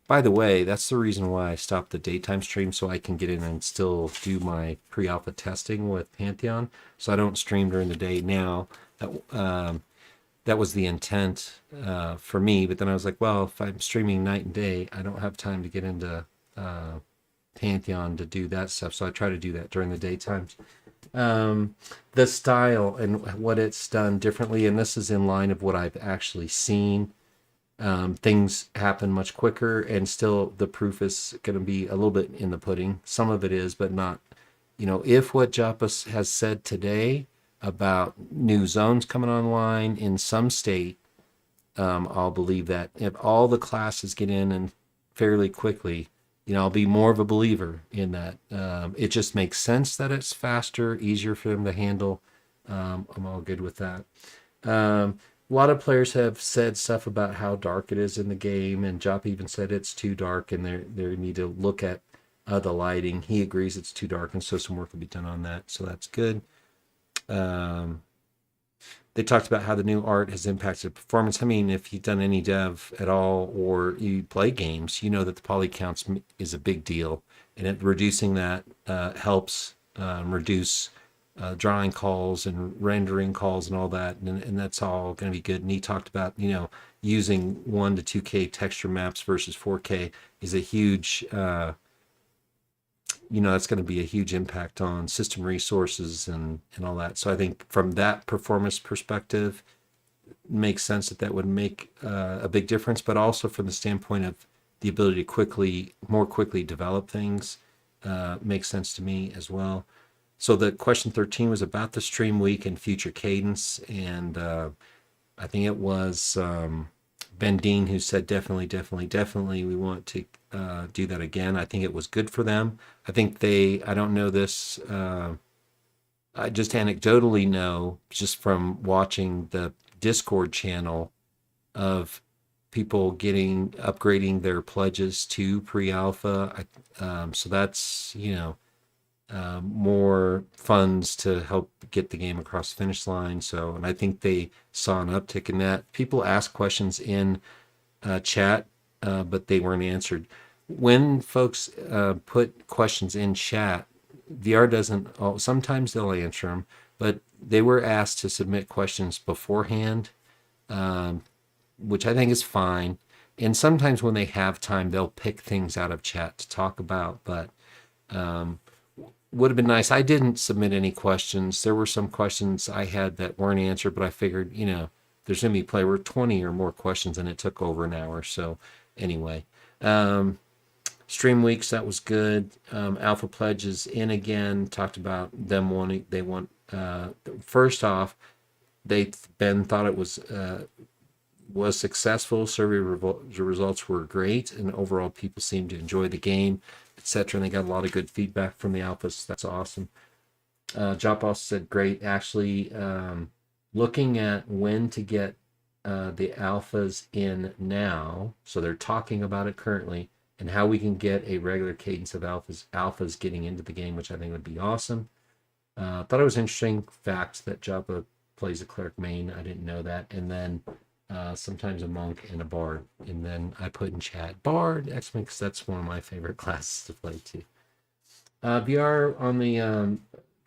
by the way, that's the reason why I stopped the daytime stream, so I can get in and still do my pre-alpha testing with Pantheon. So I don't stream during the day now. That was the intent for me. But then I was like, well, if I'm streaming night and day, I don't have time to get into Pantheon to do that stuff. So I try to do that during the daytime. The style and what it's done differently, and this is in line of what I've actually seen. Things happen much quicker, and still the proof is going to be a little bit in the pudding. Some of it is, but not. If what Joppa has said today about new zones coming online in some state, I'll believe that. If all the classes get in and fairly quickly, I'll be more of a believer in that. It just makes sense that it's faster, easier for them to handle. I'm all good with that. A lot of players have said stuff about how dark it is in the game, and Jop even said it's too dark, and they need to look at the lighting. He agrees it's too dark, and so some work will be done on that, so that's good. They talked about how the new art has impacted performance. I mean, if you've done any dev at all, or you play games, you know that the poly counts is a big deal, and reducing that helps reduce drawing calls and rendering calls and all that, and that's all going to be good. And he talked about, using 1 to 2K texture maps versus 4K is a huge, that's going to be a huge impact on system resources and all that. So I think from that performance perspective, it makes sense that would make a big difference, but also from the standpoint of the ability to more quickly develop things, makes sense to me as well. So the question 13 was about the stream week and future cadence. And I think it was Ben Dean who said, definitely, we want to do that again. I think it was good for them. I think I don't know this, I just anecdotally know, just from watching the Discord channel, of people upgrading their pledges to pre-alpha. So that's, more funds to help get the game across the finish line. So, and I think they saw an uptick in that. People asked questions in chat, but they weren't answered. When folks put questions in chat, VR doesn't, sometimes they'll answer them, but they were asked to submit questions beforehand, which I think is fine. And sometimes when they have time, they'll pick things out of chat to talk about, but would have been nice. I didn't submit any questions. There were some questions I had that weren't answered, but I figured, there's going to be play. We're 20 or more questions and it took over an hour. So anyway, stream weeks, that was good. Alpha pledges in again, talked about them first off, Ben thought it was successful. Survey results were great, and overall people seemed to enjoy the game, etc. And they got a lot of good feedback from the alphas. That's awesome. Job also said, great. Actually, looking at when to get the alphas in now, so they're talking about it currently, and how we can get a regular cadence of alphas getting into the game, which I think would be awesome. Thought it was interesting fact that Joppa plays a cleric main. I didn't know that. And then sometimes a monk and a bard. And then I put in chat bard, X-Men, because that's one of my favorite classes to play too. VR on the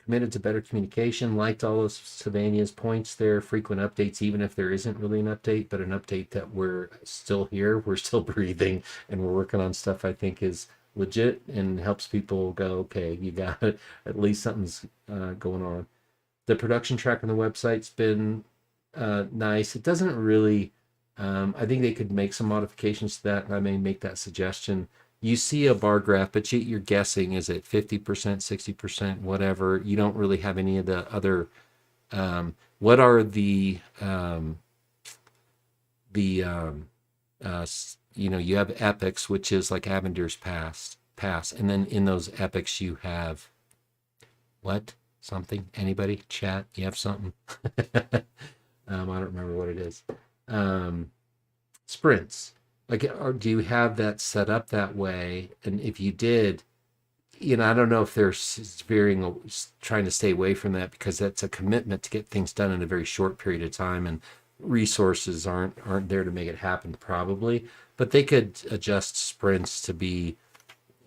committed to better communication, liked all of Savania's points there, frequent updates, even if there isn't really an update, but an update that we're still here, we're still breathing, and we're working on stuff I think is legit and helps people go, okay, you got it, at least something's going on. The production track on the website's been nice. It doesn't really, I think they could make some modifications to that, and I may make that suggestion. You see a bar graph, but you're guessing, is it 50%, 60%, whatever. You don't really have any of the other, what are the you have epics, which is like Avendir's Pass, and then in those epics you have what? Something? Anybody? Chat? You have something? I don't remember what it is. Sprints. Like, or do you have that set up that way? And if you did, I don't know if they're trying to stay away from that, because that's a commitment to get things done in a very short period of time, and resources aren't there to make it happen probably. But they could adjust sprints to be,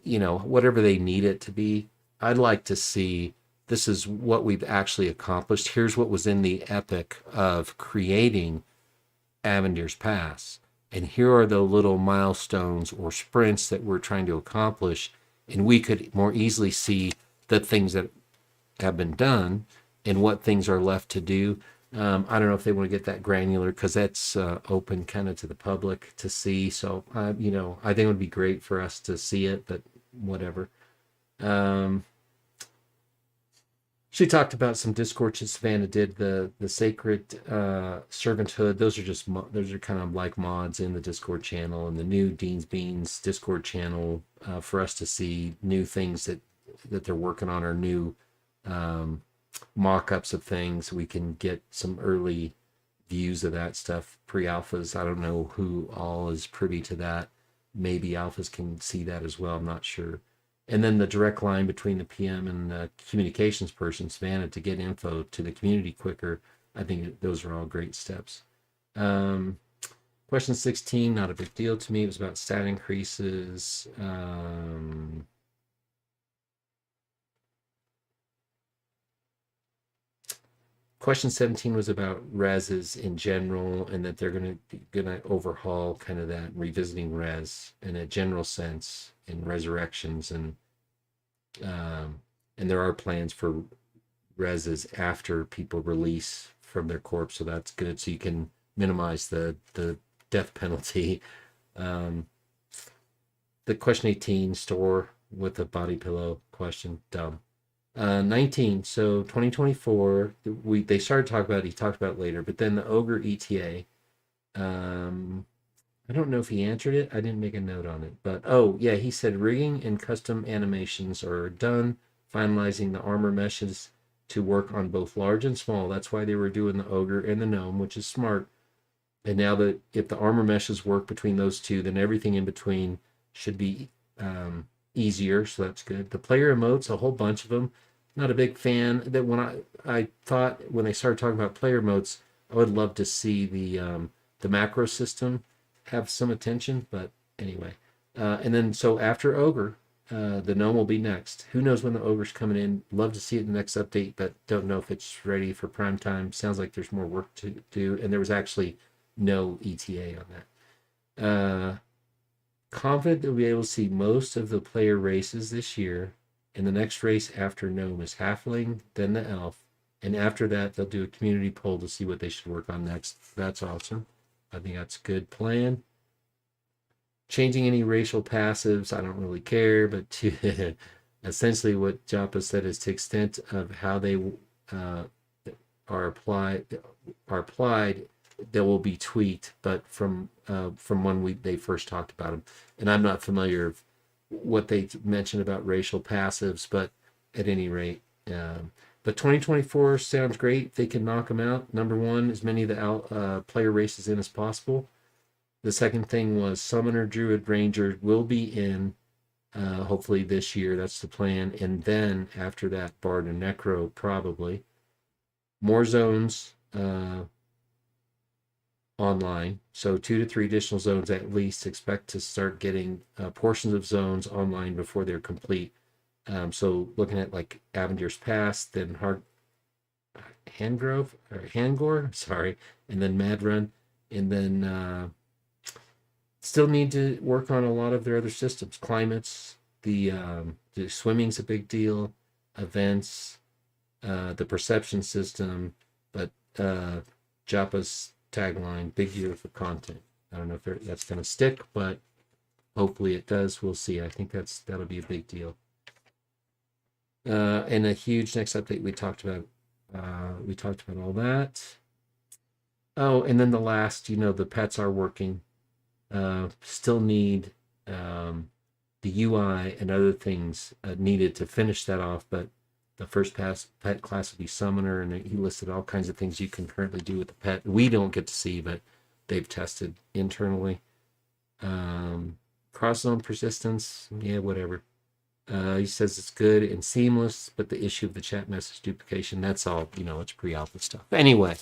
whatever they need it to be. I'd like to see, this is what we've actually accomplished. Here's what was in the epic of creating Avendir's Pass. And here are the little milestones or sprints that we're trying to accomplish. And we could more easily see the things that have been done and what things are left to do. I don't know if they want to get that granular, because that's open kind of to the public to see. So, I think it would be great for us to see it, but whatever. She talked about some Discord that Savannah did, the sacred servanthood. Those are kind of like mods in the Discord channel, and the new Dean's Beans Discord channel for us to see new things that they're working on, or new mock-ups of things. We can get some early views of that stuff, pre-alphas. I don't know who all is privy to that. Maybe alphas can see that as well. I'm not sure. And then the direct line between the PM and the communications person, Savannah, to get info to the community quicker. I think those are all great steps. Question 16, not a big deal to me. It was about stat increases. question 17 was about reses in general, and that they're gonna overhaul kind of that revisiting res in a general sense in resurrections, and there are plans for reses after people release from their corpse, so that's good. So you can minimize the death penalty. The question 18, store with a body pillow question, dumb. 19, so 2024, they started talking about it, he talked about it later, but then the Ogre ETA, I don't know if he answered it. I didn't make a note on it, but oh yeah, he said rigging and custom animations are done, finalizing the armor meshes to work on both large and small. That's why they were doing the Ogre and the Gnome, which is smart. And now that if the armor meshes work between those two, then everything in between should be easier, so that's good. The player emotes, a whole bunch of them. Not a big fan. That when I thought when they started talking about player emotes, I would love to see the macro system have some attention, but anyway. And then so after Ogre, the Gnome will be next. Who knows when the Ogre's coming in? Love to see it in the next update, but don't know if it's ready for prime time. Sounds like there's more work to do, and there was actually no ETA on that. Confident that we'll be able to see most of the player races this year, and the next race after Gnome is Halfling, then the Elf, and after that they'll do a community poll to see what they should work on next. That's awesome. I think that's a good plan. Changing any racial passives, I don't really care, but to essentially what Joppa said is to extent of how they are applied, they will be tweaked, but from when they first talked about them. And I'm not familiar with what they mentioned about racial passives, but at any rate, but 2024 sounds great. They can knock them out. Number one, as many of the player races in as possible. The second thing was Summoner, Druid, Ranger will be in hopefully this year. That's the plan. And then after that, Bard and Necro probably. More zones online. So 2 to 3 additional zones at least. Expect to start getting portions of zones online before they're complete. So looking at like Avenger's Pass, then Hangor, sorry, and then Mad Run, and then still need to work on a lot of their other systems. Climates, the swimming's a big deal, events, the perception system, but Joppa's tagline, big year for content. I don't know if that's going to stick, but hopefully it does. We'll see. I think that'll be a big deal. And a huge next update we talked about all that. Oh, and then the last, the pets are working. Still need the UI and other things needed to finish that off, but the first pet class would be Summoner, and he listed all kinds of things you can currently do with the pet. We don't get to see, but they've tested internally. Cross-zone persistence, yeah, whatever. He says it's good and seamless, but the issue of the chat message duplication, that's all, it's pre-alpha stuff. Anyway,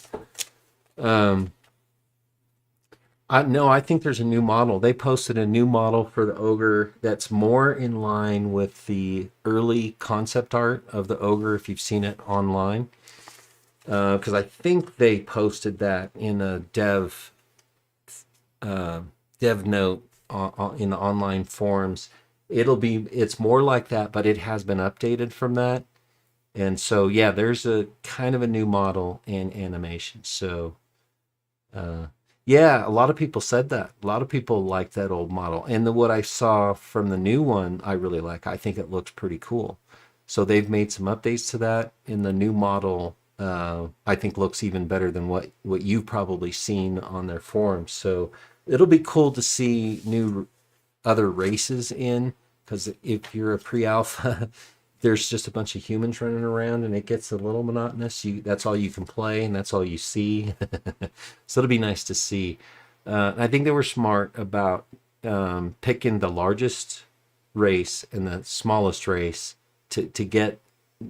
I think there's a new model. They posted a new model for the Ogre that's more in line with the early concept art of the Ogre, if you've seen it online. Because I think they posted that in a dev note in the online forums. It's more like that, but it has been updated from that. And so, yeah, there's a kind of a new model in animation. So, yeah, a lot of people said that. A lot of people like that old model. And what I saw from the new one, I really like. I think it looks pretty cool. So they've made some updates to that. In the new model, I think looks even better than what you've probably seen on their forums. So it'll be cool to see new other races in, because if you're a pre-alpha, there's just a bunch of humans running around and it gets a little monotonous. That's all you can play and that's all you see. So it'll be nice to see. I think they were smart about picking the largest race and the smallest race to get,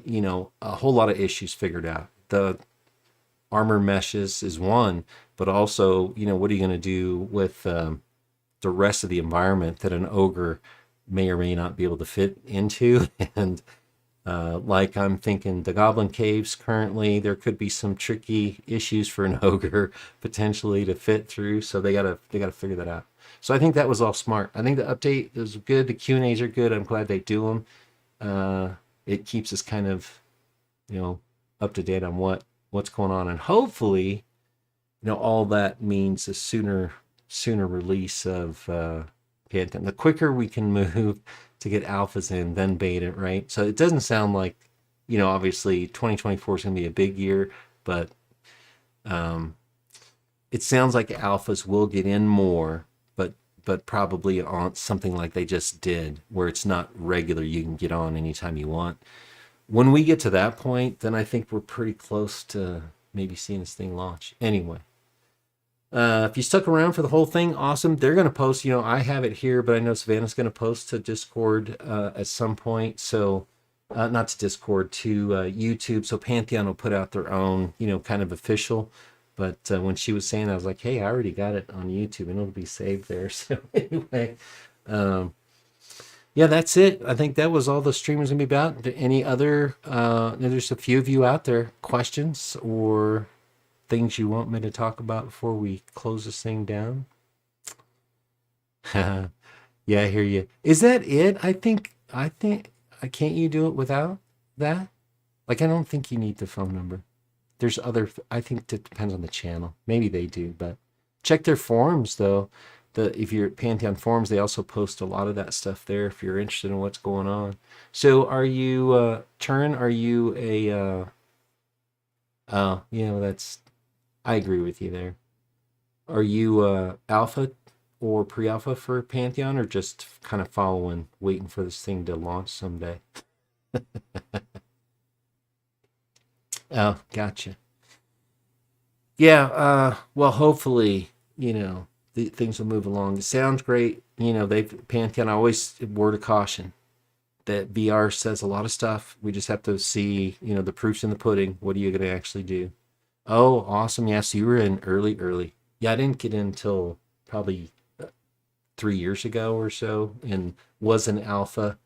a whole lot of issues figured out. The armor meshes is one, but also, what are you going to do with the rest of the environment that an Ogre may or may not be able to fit into? And Like I'm thinking the Goblin Caves currently, there could be some tricky issues for an ogre potentially to fit through. So they gotta figure that out. So I think that was all smart. I think the update is good. The Q&As are good. I'm glad they do them. It keeps us kind of, up to date on what's going on, and hopefully, all that means a sooner release of Pantheon. The quicker we can move to get alphas in, then beta, right? So it doesn't sound like, obviously 2024 is going to be a big year, but it sounds like alphas will get in more, but probably on something like they just did, where it's not regular. You can get on anytime you want. When we get to that point, then I think we're pretty close to maybe seeing this thing launch. Anyway, if you stuck around for the whole thing, awesome. They're going to post, I have it here, but I know Savannah's going to post to Discord at some point. So, not to Discord, to YouTube. So Pantheon will put out their own, kind of official. But when she was saying that, I was like, hey, I already got it on YouTube and it'll be saved there. So anyway, yeah, that's it. I think that was all the streamers going to be about. Any other, there's a few of you out there, questions or things you want me to talk about before we close this thing down? Yeah, I hear you. Is that it? I think, can't you do it without that? Like, I don't think you need the phone number. There's other, I think that depends on the channel. Maybe they do, but check their forums though. If you're at Pantheon forums, they also post a lot of that stuff there if you're interested in what's going on. So are you, Turn, are you a, I agree with you there. Are you alpha or pre-alpha for Pantheon, or just kind of following, waiting for this thing to launch someday? Oh, gotcha. Yeah, well, hopefully, things will move along. It sounds great. Pantheon, always word of caution that VR says a lot of stuff. We just have to see, the proof's in the pudding. What are you going to actually do? Oh, awesome. Yes, so you were in early. Yeah, I didn't get in until probably 3 years ago or so, and was an alpha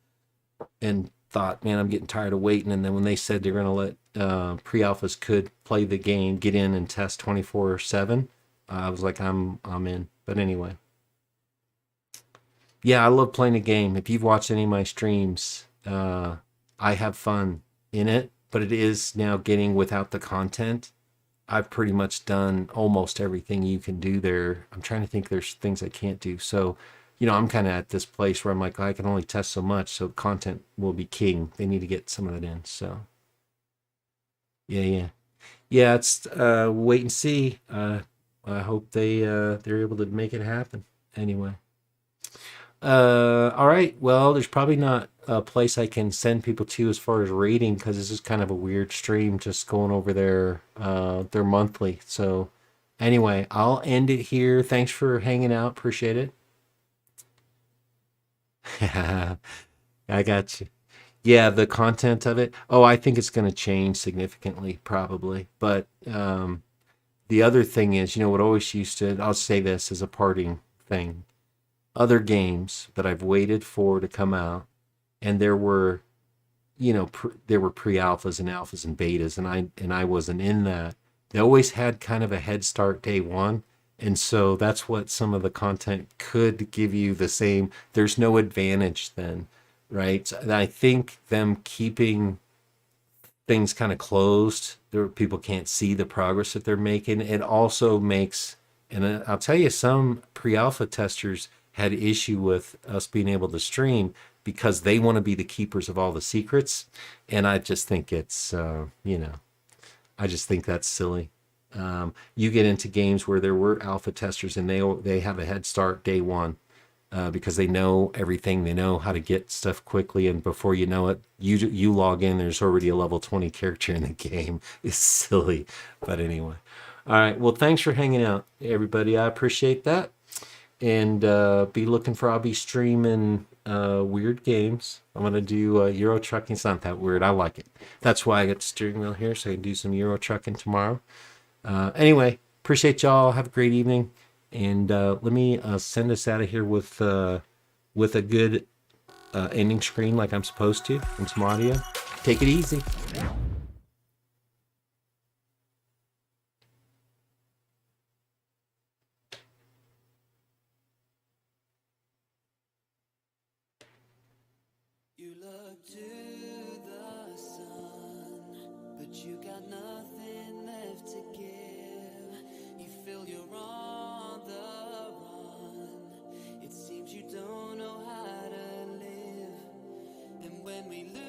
and thought, man, I'm getting tired of waiting. And then when they said they're going to let pre-alphas could play the game, get in and test 24/7, I was like, I'm in. But anyway, yeah, I love playing a game. If you've watched any of my streams, I have fun in it, but it is now getting without the content. I've pretty much done almost everything you can do there. I'm trying to think, there's things I can't do. So, I'm kind of at this place where I'm like, I can only test so much, so content will be king. They need to get some of it in. So, yeah. It's wait and see. I hope they're able to make it happen. Anyway, all right. Well, there's probably not a place I can send people to as far as rating, because this is kind of a weird stream, just going over their monthly. So, anyway, I'll end it here. Thanks for hanging out. Appreciate it. I got you. Yeah, the content of it. Oh, I think it's going to change significantly, probably. But the other thing is, what always used to, I'll say this as a parting thing. Other games that I've waited for to come out, and there were, there were pre-alphas and alphas and betas, and I wasn't in that. They always had kind of a head start day one. And so that's what some of the content could give you the same. There's no advantage then, right? And I think them keeping things kind of closed, people can't see the progress that they're making. It also makes, and I'll tell you, some pre-alpha testers had issue with us being able to stream because they want to be the keepers of all the secrets. And I just think it's, I just think that's silly. You get into games where there were alpha testers and they have a head start day one because they know everything. They know how to get stuff quickly, and before you know it, you log in, there's already a level 20 character in the game. It's silly, but anyway. All right, well, thanks for hanging out, everybody. I appreciate that, and be looking for, I'll be streaming weird games. I'm gonna do Euro trucking. It's not that weird. I like it. That's why I got the steering wheel here, so I can do some Euro trucking tomorrow. Anyway, appreciate y'all. Have a great evening. And let me send us out of here with a good ending screen like I'm supposed to, and some audio. Take it easy. You look to the sun, but you got nothing left to give. You feel you're on the run. It seems you don't know how to live. And when we lose